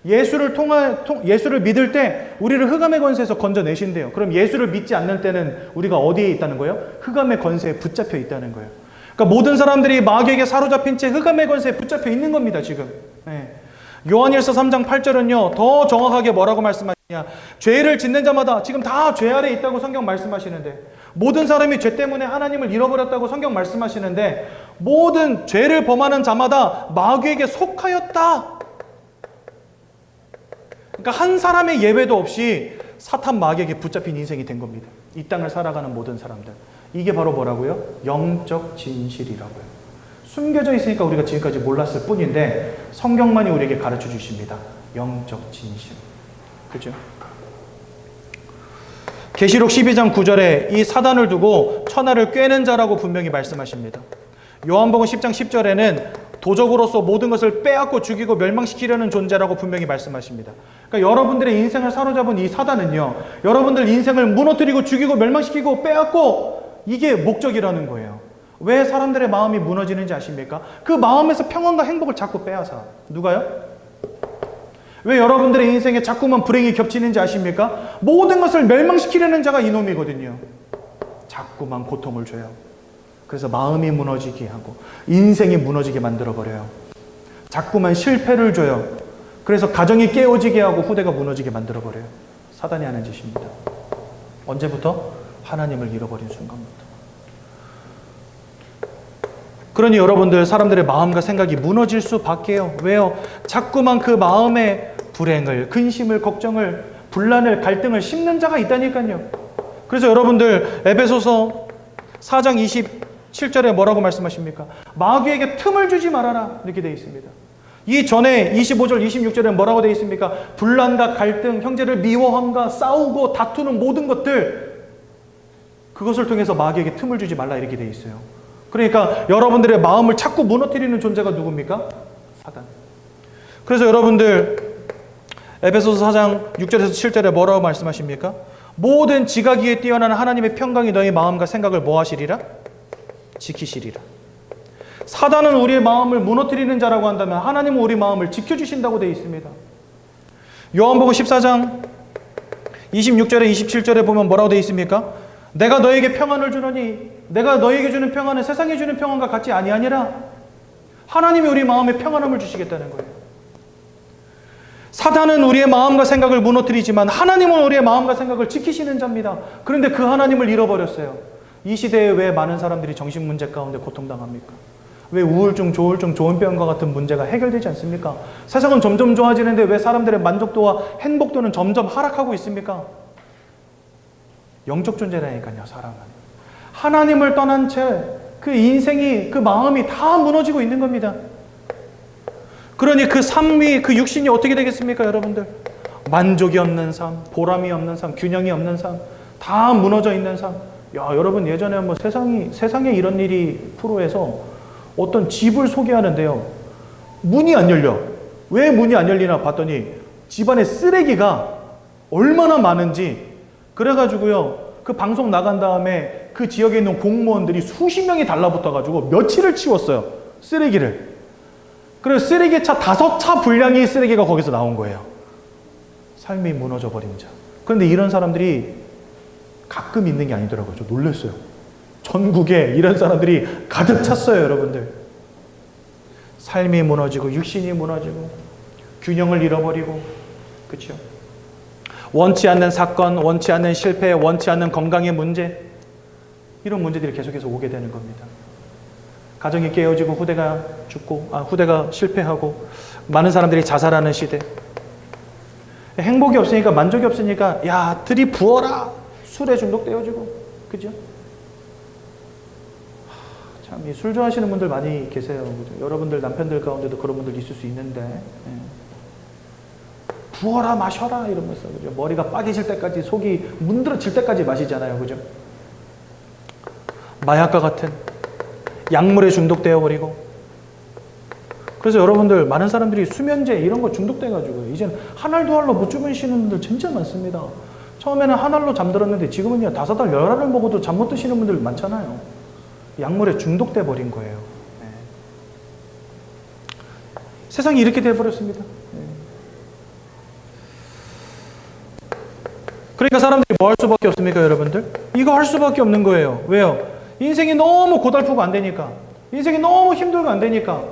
예수를 믿을 때 우리를 흑암의 권세에서 건져내신대요. 그럼 예수를 믿지 않는 때는 우리가 어디에 있다는 거예요? 흑암의 권세에 붙잡혀 있다는 거예요. 그러니까 모든 사람들이 마귀에게 사로잡힌 채 흑암의 권세에 붙잡혀 있는 겁니다, 지금. 요한일서 3장 8절은요, 더 정확하게 뭐라고 말씀하시냐. 죄를 짓는 자마다 지금 다 죄 아래 있다고 성경 말씀하시는데, 모든 사람이 죄 때문에 하나님을 잃어버렸다고 성경 말씀하시는데, 모든 죄를 범하는 자마다 마귀에게 속하였다. 그러니까 한 사람의 예외도 없이 사탄 마귀에게 붙잡힌 인생이 된 겁니다. 이 땅을 살아가는 모든 사람들. 이게 바로 뭐라고요? 영적 진실이라고요. 숨겨져 있으니까 우리가 지금까지 몰랐을 뿐인데 성경만이 우리에게 가르쳐 주십니다. 영적 진실. 그죠? 계시록 12장 9절에 이 사단을 두고 천하를 꿰는 자라고 분명히 말씀하십니다. 요한복음 10장 10절에는 도적으로서 모든 것을 빼앗고 죽이고 멸망시키려는 존재라고 분명히 말씀하십니다. 그러니까 여러분들의 인생을 사로잡은 이 사단은요, 여러분들 인생을 무너뜨리고 죽이고 멸망시키고 빼앗고, 이게 목적이라는 거예요. 왜 사람들의 마음이 무너지는지 아십니까? 그 마음에서 평안과 행복을 자꾸 빼앗아. 누가요? 왜 여러분들의 인생에 자꾸만 불행이 겹치는지 아십니까? 모든 것을 멸망시키려는 자가 이놈이거든요. 자꾸만 고통을 줘요. 그래서 마음이 무너지게 하고 인생이 무너지게 만들어버려요. 자꾸만 실패를 줘요. 그래서 가정이 깨어지게 하고 후대가 무너지게 만들어버려요. 사단이 하는 짓입니다. 언제부터? 하나님을 잃어버린 순간부터. 그러니 여러분들, 사람들의 마음과 생각이 무너질 수밖에요. 왜요? 자꾸만 그 마음에 불행을, 근심을, 걱정을, 분란을, 갈등을 심는 자가 있다니까요. 그래서 여러분들, 에베소서 4장 27절에 뭐라고 말씀하십니까? 마귀에게 틈을 주지 말아라, 이렇게 되어 있습니다. 이 전에 25절, 26절에 뭐라고 되어 있습니까? 분란과 갈등, 형제를 미워함과 싸우고 다투는 모든 것들, 그것을 통해서 마귀에게 틈을 주지 말라, 이렇게 되어 있어요. 그러니까 여러분들의 마음을 자꾸 무너뜨리는 존재가 누굽니까? 사단. 그래서 여러분들, 에베소서 4장 6절에서 7절에 뭐라고 말씀하십니까? 모든 지각위에 뛰어난 하나님의 평강이 너희 마음과 생각을 뭐 하시리라? 지키시리라. 사단은 우리의 마음을 무너뜨리는 자라고 한다면 하나님은 우리 마음을 지켜주신다고 되어 있습니다. 요한복음 14장 26절에 27절에 보면 뭐라고 되어 있습니까? 내가 너에게 평안을 주노니 내가 너에게 주는 평안은 세상에 주는 평안과 같이 아니하니라. 하나님이 우리 마음에 평안함을 주시겠다는 거예요. 사단은 우리의 마음과 생각을 무너뜨리지만 하나님은 우리의 마음과 생각을 지키시는 자입니다. 그런데 그 하나님을 잃어버렸어요. 이 시대에 왜 많은 사람들이 정신문제 가운데 고통당합니까? 왜 우울증, 조울증, 조현병과 같은 문제가 해결되지 않습니까? 세상은 점점 좋아지는데 왜 사람들의 만족도와 행복도는 점점 하락하고 있습니까? 영적 존재라니까요, 사람은. 하나님을 떠난 채 그 인생이, 그 마음이 다 무너지고 있는 겁니다. 그러니 그 삶이, 그 육신이 어떻게 되겠습니까, 여러분들? 만족이 없는 삶, 보람이 없는 삶, 균형이 없는 삶, 다 무너져 있는 삶. 야, 여러분, 예전에 한번 세상에 이런 일이 프로에서 어떤 집을 소개하는데요. 문이 안 열려. 왜 문이 안 열리나 봤더니 집안에 쓰레기가 얼마나 많은지, 그래가지고요, 그 방송 나간 다음에 그 지역에 있는 공무원들이 수십 명이 달라붙어가지고 며칠을 치웠어요. 쓰레기를. 그래서 쓰레기차 5차 분량의 쓰레기가 거기서 나온 거예요. 삶이 무너져 버린 자. 그런데 이런 사람들이 가끔 있는 게 아니더라고요. 저 놀랐어요. 전국에 이런 사람들이 가득 찼어요, 여러분들. 삶이 무너지고 육신이 무너지고 균형을 잃어버리고, 그렇죠? 원치 않는 사건, 원치 않는 실패, 원치 않는 건강의 문제, 이런 문제들이 계속해서 오게 되는 겁니다. 가정이 깨어지고 후대가 죽고, 후대가 실패하고 많은 사람들이 자살하는 시대. 행복이 없으니까, 만족이 없으니까 야, 들이부어라, 술에 중독되어지고, 그죠? 참, 이 술 좋아하시는 분들 많이 계세요. 그죠? 여러분들 남편들 가운데도 그런 분들 있을 수 있는데, 부어라, 마셔라 이러면서, 그죠? 머리가 빠개질 때까지, 속이 문드러질 때까지 마시잖아요, 그죠? 마약과 같은 약물에 중독되어 버리고. 그래서 여러분들, 많은 사람들이 수면제 이런 거 중독돼가지고 이제는 한 알도 할로 못 주무시는 분들 진짜 많습니다. 처음에는 한 알로 잠들었는데 지금은요 5알, 10알을 먹어도 잠 못 드시는 분들 많잖아요. 약물에 중독돼 버린 거예요. 네. 세상이 이렇게 돼버렸습니다. 네. 그러니까 사람들이 뭐 할 수밖에 없습니까, 여러분들? 이거 할 수밖에 없는 거예요. 왜요? 인생이 너무 고달프고 안 되니까, 인생이 너무 힘들고 안 되니까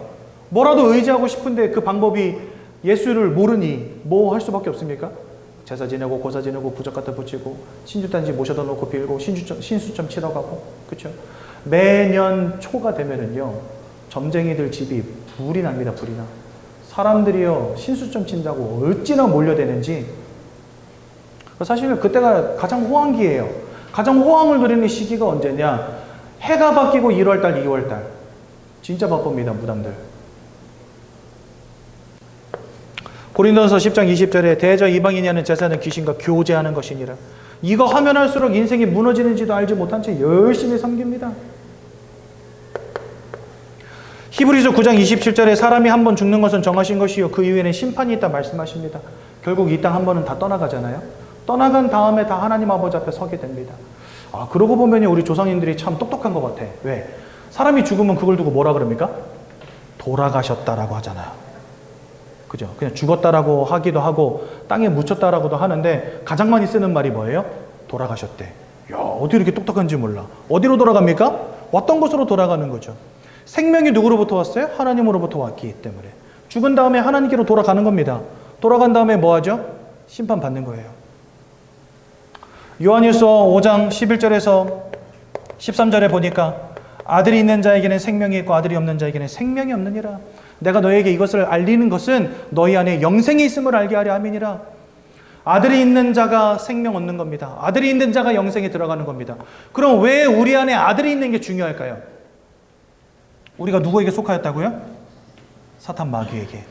뭐라도 의지하고 싶은데 그 방법이 예수를 모르니 뭐 할 수밖에 없습니까? 제사 지내고 고사 지내고 부적 갖다 붙이고 신주단지 모셔다 놓고 빌고 신수점 치러 가고, 그렇죠? 매년 초가 되면은요 점쟁이들 집이 불이 납니다. 불이 나. 사람들이요 신수점 친다고 어찌나 몰려대는지. 사실 그때가 가장 호황기예요. 가장 호황을 누리는 시기가 언제냐? 해가 바뀌고 1월달, 2월달. 진짜 바쁩니다, 무당들. 고린도전서 10장 20절에 대저 이방인이 하는 제사는 귀신과 교제하는 것이니라. 이거 하면 할수록 인생이 무너지는지도 알지 못한 채 열심히 섬깁니다. 히브리서 9장 27절에 사람이 한 번 죽는 것은 정하신 것이요 그 이후에는 심판이 있다 말씀하십니다. 결국 이 땅 한 번은 다 떠나가잖아요. 떠나간 다음에 다 하나님 아버지 앞에 서게 됩니다. 그러고 보면 우리 조상님들이 참 똑똑한 것 같아. 왜? 사람이 죽으면 그걸 두고 뭐라 그럽니까? 돌아가셨다라고 하잖아요. 그죠? 그냥 죽었다라고 하기도 하고 땅에 묻혔다라고도 하는데 가장 많이 쓰는 말이 뭐예요? 돌아가셨대. 야, 어디 이렇게 똑똑한지 몰라. 어디로 돌아갑니까? 왔던 곳으로 돌아가는 거죠. 생명이 누구로부터 왔어요? 하나님으로부터 왔기 때문에. 죽은 다음에 하나님께로 돌아가는 겁니다. 돌아간 다음에 뭐 하죠? 심판받는 거예요. 요한일서 5장 11절에서 13절에 보니까 아들이 있는 자에게는 생명이 있고 아들이 없는 자에게는 생명이 없느니라. 내가 너에게 이것을 알리는 것은 너희 안에 영생이 있음을 알게 하려 함이니라. 아들이 있는 자가 생명 얻는 겁니다. 아들이 있는 자가 영생에 들어가는 겁니다. 그럼 왜 우리 안에 아들이 있는 게 중요할까요? 우리가 누구에게 속하였다고요? 사탄 마귀에게.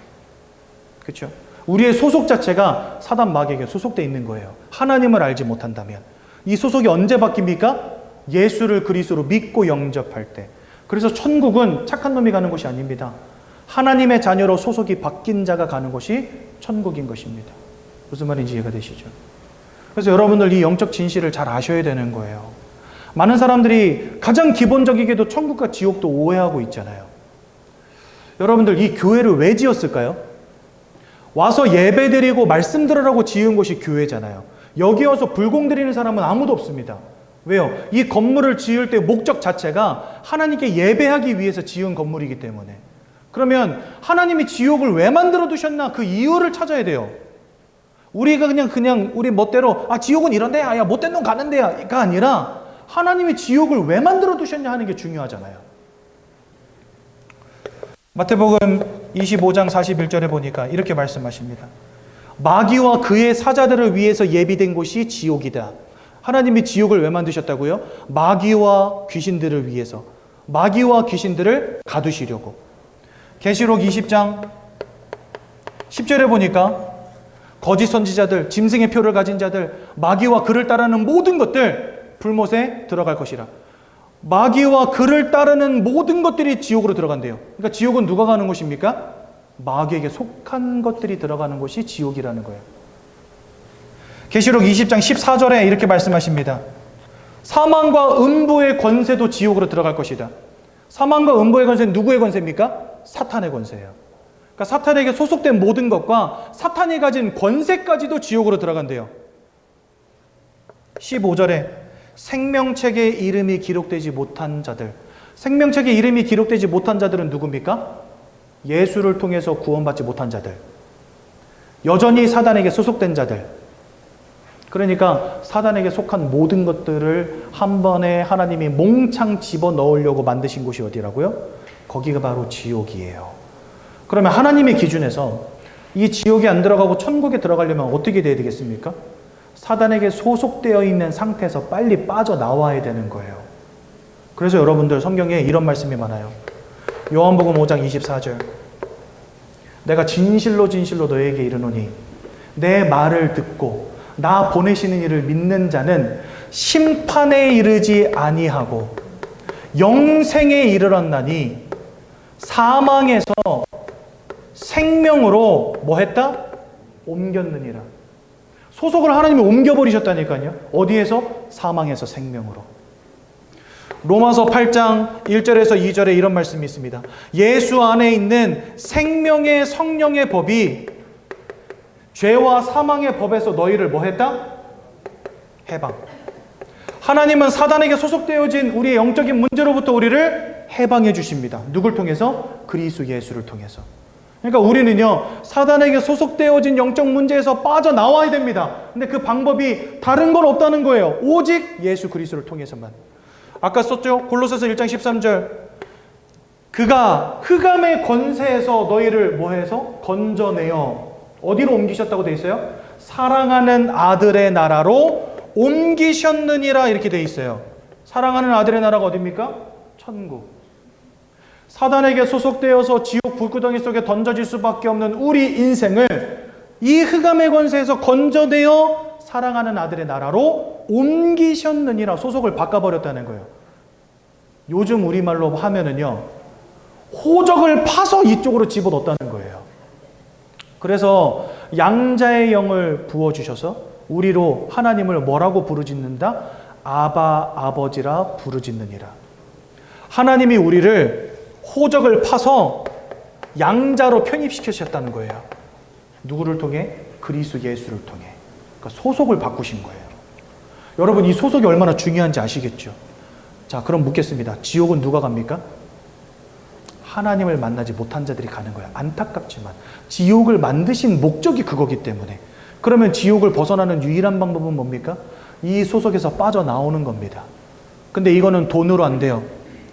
그렇죠? 우리의 소속 자체가 사단 마귀에게 소속되어 있는 거예요. 하나님을 알지 못한다면. 이 소속이 언제 바뀝니까? 예수를 그리스도로 믿고 영접할 때. 그래서 천국은 착한 놈이 가는 곳이 아닙니다. 하나님의 자녀로 소속이 바뀐 자가 가는 곳이 천국인 것입니다. 무슨 말인지 이해가 되시죠? 그래서 여러분들 이 영적 진실을 잘 아셔야 되는 거예요. 많은 사람들이 가장 기본적이게도 천국과 지옥도 오해하고 있잖아요. 여러분들 이 교회를 왜 지었을까요? 와서 예배 드리고 말씀 들으라고 지은 곳이 교회잖아요. 여기 와서 불공 드리는 사람은 아무도 없습니다. 왜요? 이 건물을 지을 때 목적 자체가 하나님께 예배하기 위해서 지은 건물이기 때문에. 그러면 하나님이 지옥을 왜 만들어 두셨나? 그 이유를 찾아야 돼요. 우리가 그냥 우리 멋대로 지옥은 이런 데야, 야 못된 놈 가는 데야가 아니라 하나님이 지옥을 왜 만들어 두셨냐 하는 게 중요하잖아요. 마태복음 25장 41절에 보니까 이렇게 말씀하십니다. 마귀와 그의 사자들을 위해서 예비된 곳이 지옥이다. 하나님이 지옥을 왜 만드셨다고요? 마귀와 귀신들을 위해서. 마귀와 귀신들을 가두시려고. 계시록 20장 10절에 보니까 거짓 선지자들, 짐승의 표를 가진 자들, 마귀와 그를 따르는 모든 것들 불못에 들어갈 것이라. 마귀와 그를 따르는 모든 것들이 지옥으로 들어간대요. 그러니까 지옥은 누가 가는 곳입니까? 마귀에게 속한 것들이 들어가는 곳이 지옥이라는 거예요. 계시록 20장 14절에 이렇게 말씀하십니다. 사망과 음부의 권세도 지옥으로 들어갈 것이다. 사망과 음부의 권세는 누구의 권세입니까? 사탄의 권세예요. 그러니까 사탄에게 소속된 모든 것과 사탄이 가진 권세까지도 지옥으로 들어간대요. 15절에 생명책에 이름이 기록되지 못한 자들. 생명책에 이름이 기록되지 못한 자들은 누굽니까? 예수를 통해서 구원받지 못한 자들. 여전히 사단에게 소속된 자들. 그러니까 사단에게 속한 모든 것들을 한 번에 하나님이 몽창 집어넣으려고 만드신 곳이 어디라고요? 거기가 바로 지옥이에요. 그러면 하나님의 기준에서 이 지옥에 안 들어가고 천국에 들어가려면 어떻게 돼야 되겠습니까? 사단에게 소속되어 있는 상태에서 빨리 빠져나와야 되는 거예요. 그래서 여러분들 성경에 이런 말씀이 많아요. 요한복음 5장 24절. 내가 진실로 진실로 너에게 이르노니 내 말을 듣고 나 보내시는 이를 믿는 자는 심판에 이르지 아니하고 영생에 이르렀나니 사망에서 생명으로 뭐 했다? 옮겼느니라. 소속을 하나님이 옮겨버리셨다니까요. 어디에서? 사망에서 생명으로. 로마서 8장 1절에서 2절에 이런 말씀이 있습니다. 예수 안에 있는 생명의 성령의 법이 죄와 사망의 법에서 너희를 뭐 했다? 해방. 하나님은 사단에게 소속되어진 우리의 영적인 문제로부터 우리를 해방해 주십니다. 누굴 통해서? 그리스도 예수를 통해서. 그러니까 우리는요, 사단에게 소속되어진 영적 문제에서 빠져나와야 됩니다. 근데 그 방법이 다른 건 없다는 거예요. 오직 예수 그리스도를 통해서만. 아까 썼죠? 골로새서 1장 13절. 그가 흑암의 권세에서 너희를 뭐해서? 건져내어 어디로 옮기셨다고 돼 있어요? 사랑하는 아들의 나라로 옮기셨느니라 이렇게 돼 있어요. 사랑하는 아들의 나라가 어디입니까? 천국. 사단에게 소속되어서 지옥 불구덩이 속에 던져질 수밖에 없는 우리 인생을 이 흑암의 권세에서 건져내어 사랑하는 아들의 나라로 옮기셨느니라. 소속을 바꿔버렸다는 거예요. 요즘 우리말로 하면은요, 호적을 파서 이쪽으로 집어넣었다는 거예요. 그래서 양자의 영을 부어주셔서 우리로 하나님을 뭐라고 부르짖는다? 아바 아버지라 부르짖느니라. 하나님이 우리를 호적을 파서 양자로 편입시키셨다는 거예요. 누구를 통해? 그리스도 예수를 통해. 그러니까 소속을 바꾸신 거예요. 여러분, 이 소속이 얼마나 중요한지 아시겠죠? 자, 그럼 묻겠습니다. 지옥은 누가 갑니까? 하나님을 만나지 못한 자들이 가는 거예요. 안타깝지만 지옥을 만드신 목적이 그거기 때문에. 그러면 지옥을 벗어나는 유일한 방법은 뭡니까? 이 소속에서 빠져나오는 겁니다. 근데 이거는 돈으로 안 돼요.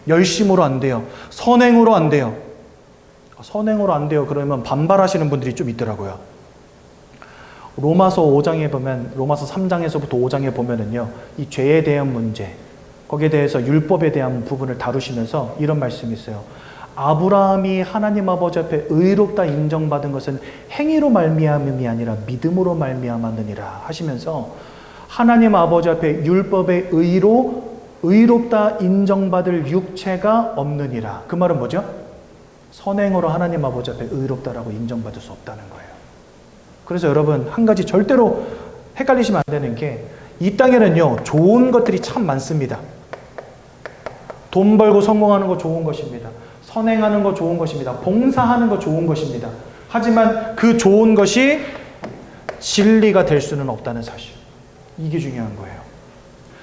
열심으로 안 돼요. 선행으로 안 돼요. 선행으로 안 돼요. 그러면 반발하시는 분들이 좀 있더라고요. 로마서 5장에 보면, 로마서 3장에서부터 5장에 보면은요, 이 죄에 대한 문제, 거기에 대해서 율법에 대한 부분을 다루시면서 이런 말씀이 있어요. 아브라함이 하나님 아버지 앞에 의롭다 인정받은 것은 행위로 말미암음이 아니라 믿음으로 말미암았느니라 하시면서, 하나님 아버지 앞에 율법의 의로 의롭다 인정받을 육체가 없느니라. 그 말은 뭐죠? 선행으로 하나님 아버지 앞에 의롭다라고 인정받을 수 없다는 거예요. 그래서 여러분, 한 가지 절대로 헷갈리시면 안 되는 게, 이 땅에는요, 좋은 것들이 참 많습니다. 돈 벌고 성공하는 거 좋은 것입니다. 선행하는 거 좋은 것입니다. 봉사하는 거 좋은 것입니다. 하지만 그 좋은 것이 진리가 될 수는 없다는 사실. 이게 중요한 거예요.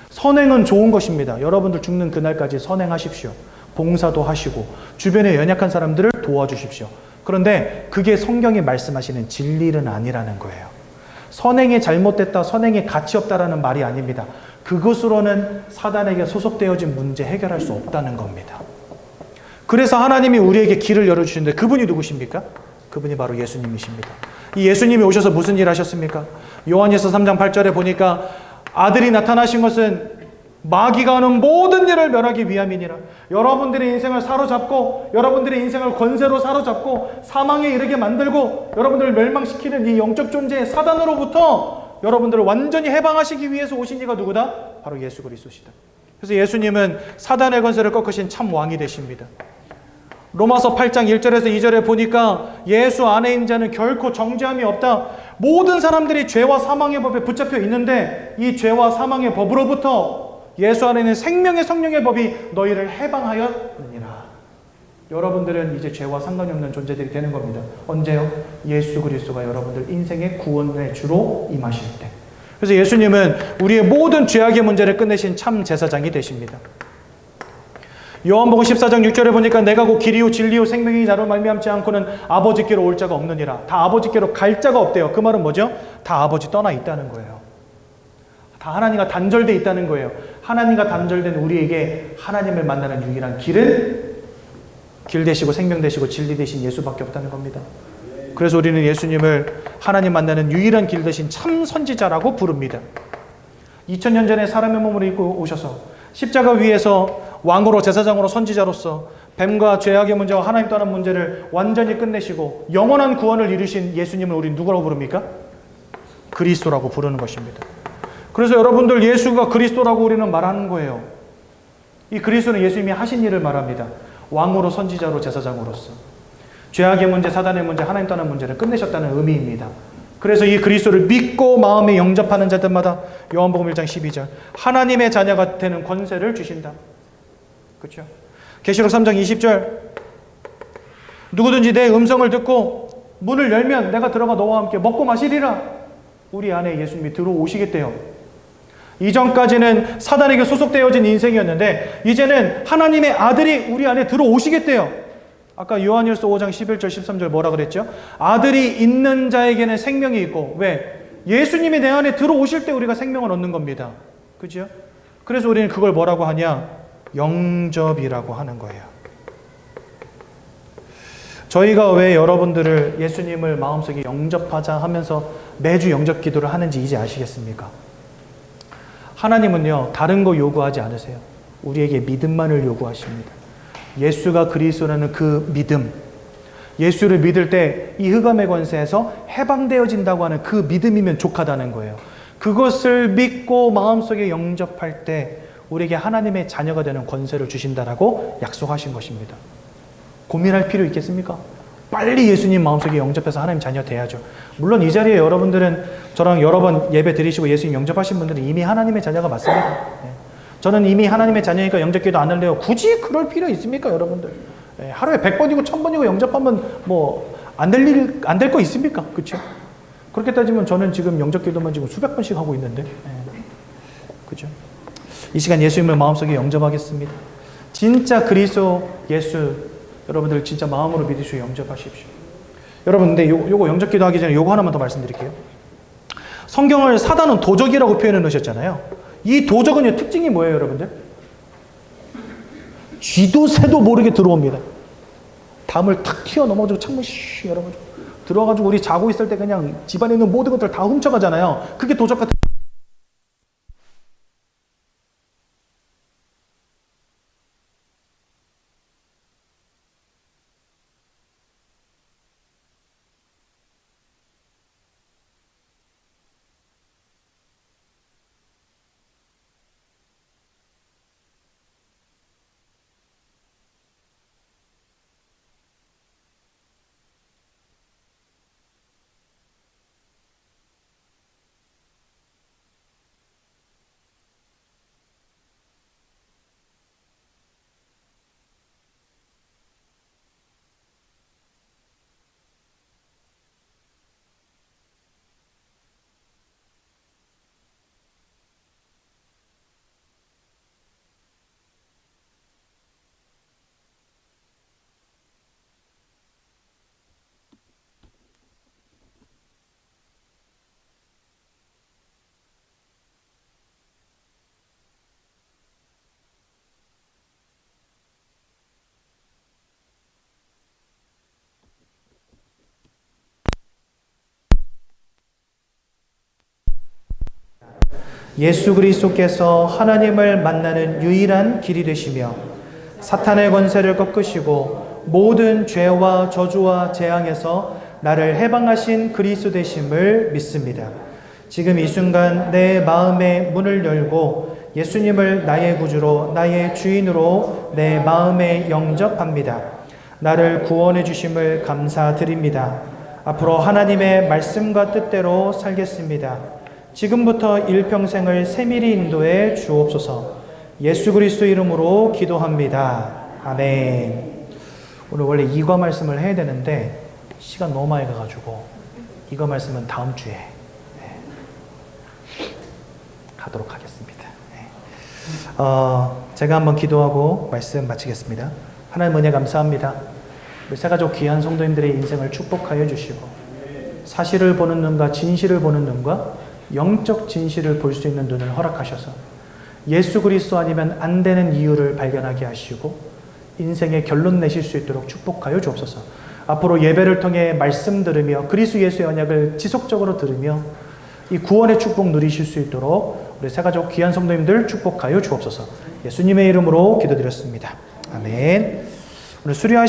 선행은 좋은 것입니다. 여러분들 죽는 그날까지 선행하십시오. 봉사도 하시고 주변에 연약한 사람들을 도와주십시오. 그런데 그게 성경이 말씀하시는 진리는 아니라는 거예요. 선행이 잘못됐다, 선행이 가치 없다라는 말이 아닙니다. 그것으로는 사단에게 소속되어진 문제 해결할 수 없다는 겁니다. 그래서 하나님이 우리에게 길을 열어주시는데, 그분이 누구십니까? 그분이 바로 예수님이십니다. 이 예수님이 오셔서 무슨 일 하셨습니까? 요한일서 3장 8절에 보니까 아들이 나타나신 것은 마귀가 하는 모든 일을 멸하기 위함이니라. 여러분들의 인생을 사로잡고, 여러분들의 인생을 권세로 사로잡고 사망에 이르게 만들고 여러분들을 멸망시키는 이 영적 존재의 사단으로부터 여러분들을 완전히 해방하시기 위해서 오신 이가 누구다? 바로 예수 그리스도시다. 그래서 예수님은 사단의 권세를 꺾으신 참 왕이 되십니다. 로마서 8장 1절에서 2절에 보니까 예수 안에 있는 자는 결코 정죄함이 없다. 모든 사람들이 죄와 사망의 법에 붙잡혀 있는데 이 죄와 사망의 법으로부터 예수 안에 있는 생명의 성령의 법이 너희를 해방하였느니라. 여러분들은 이제 죄와 상관이 없는 존재들이 되는 겁니다. 언제요? 예수 그리스도가 여러분들 인생의 구원의 주로 임하실 때. 그래서 예수님은 우리의 모든 죄악의 문제를 끝내신 참 제사장이 되십니다. 요한복음 14장 6절에 보니까 내가 곧 길이요 진리요 생명이 나로 말미암지 않고는 아버지께로 올 자가 없느니라. 다 아버지께로 갈 자가 없대요. 그 말은 뭐죠? 다 아버지 떠나 있다는 거예요. 다 하나님과 단절되어 있다는 거예요. 하나님과 단절된 우리에게 하나님을 만나는 유일한 길은 길 되시고 생명 되시고 진리 되신 예수밖에 없다는 겁니다. 그래서 우리는 예수님을 하나님 만나는 유일한 길 되신 참 선지자라고 부릅니다. 2000년 전에 사람의 몸을 입고 오셔서 십자가 위에서 왕으로 제사장으로 선지자로서 뱀과 죄악의 문제와 하나님 떠난 문제를 완전히 끝내시고 영원한 구원을 이루신 예수님을 우리는 누구라고 부릅니까? 그리스도라고 부르는 것입니다. 그래서 여러분들 예수가 그리스도라고 우리는 말하는 거예요. 이 그리스도는 예수님이 하신 일을 말합니다. 왕으로 선지자로 제사장으로서 죄악의 문제, 사단의 문제, 하나님 떠난 문제를 끝내셨다는 의미입니다. 그래서 이 그리스도를 믿고 마음에 영접하는 자들마다 요한복음 1장 12절 하나님의 자녀가 되는 권세를 주신다. 그렇죠? 계시록 3장 20절 누구든지 내 음성을 듣고 문을 열면 내가 들어가 너와 함께 먹고 마시리라. 우리 안에 예수님이 들어오시겠대요. 이전까지는 사단에게 소속되어진 인생이었는데 이제는 하나님의 아들이 우리 안에 들어오시겠대요. 아까 요한일서 5장 11절 13절 뭐라 그랬죠? 아들이 있는 자에게는 생명이 있고 왜? 예수님이 내 안에 들어오실 때 우리가 생명을 얻는 겁니다. 그죠? 그래서 우리는 그걸 뭐라고 하냐? 영접이라고 하는 거예요. 저희가 왜 여러분들을 예수님을 마음속에 영접하자 하면서 매주 영접 기도를 하는지 이제 아시겠습니까? 하나님은요, 다른 거 요구하지 않으세요. 우리에게 믿음만을 요구하십니다. 예수가 그리스도라는 그 믿음, 예수를 믿을 때 이 흑암의 권세에서 해방되어진다고 하는 그 믿음이면 족하다는 거예요. 그것을 믿고 마음속에 영접할 때 우리에게 하나님의 자녀가 되는 권세를 주신다라고 약속하신 것입니다. 고민할 필요 있겠습니까? 빨리 예수님 마음속에 영접해서 하나님 자녀 돼야죠. 물론 이 자리에 여러분들은 저랑 여러 번 예배 드리시고 예수님 영접하신 분들은 이미 하나님의 자녀가 맞습니다. 저는 이미 하나님의 자녀니까 영접기도 안 할래요. 굳이 그럴 필요 있습니까, 여러분들? 하루에 100번이고 1000번이고 영접하면 뭐 안 될 거 있습니까? 그렇죠? 그렇게 따지면 저는 지금 영접기도만 지금 수백 번씩 하고 있는데, 그죠? 이 시간 예수님을 마음속에 영접하겠습니다. 진짜 그리스도 예수 여러분들 진짜 마음으로 믿으시고 영접하십시오. 여러분, 근데 요거 영접기도 하기 전에 요거 하나만 더 말씀드릴게요. 성경을 사단은 도적이라고 표현해 놓으셨잖아요. 이 도적은 특징이 뭐예요, 여러분들? 쥐도 새도 모르게 들어옵니다. 담을 탁 튀어 넘어지고 창문 여러분 들어와가지고 우리 자고 있을 때 그냥 집안에 있는 모든 것들 다 훔쳐가잖아요. 그게 도적 같은. 예수 그리스도께서 하나님을 만나는 유일한 길이 되시며 사탄의 권세를 꺾으시고 모든 죄와 저주와 재앙에서 나를 해방하신 그리스도 되심을 믿습니다. 지금 이 순간 내 마음의 문을 열고 예수님을 나의 구주로 나의 주인으로 내 마음에 영접합니다. 나를 구원해 주심을 감사드립니다. 앞으로 하나님의 말씀과 뜻대로 살겠습니다. 지금부터 일평생을 세밀히 인도해 주옵소서. 예수 그리스도 이름으로 기도합니다. 아멘. 오늘 원래 이거 말씀을 해야 되는데 시간 너무 많이 가가지고 이거 말씀은 다음 주에 하도록 하겠습니다. 제가 한번 기도하고 말씀 마치겠습니다. 하나님 은혜 감사합니다. 우리 새가족 귀한 성도님들의 인생을 축복하여 주시고 사실을 보는 눈과 진실을 보는 눈과 영적 진실을 볼 수 있는 눈을 허락하셔서 예수 그리스도 아니면 안 되는 이유를 발견하게 하시고 인생의 결론 내실 수 있도록 축복하여 주옵소서. 앞으로 예배를 통해 말씀 들으며 그리스도 예수의 언약을 지속적으로 들으며 이 구원의 축복 누리실 수 있도록 우리 새가족 귀한 성도님들 축복하여 주옵소서. 예수님의 이름으로 기도드렸습니다. 아멘. 오늘 수료하시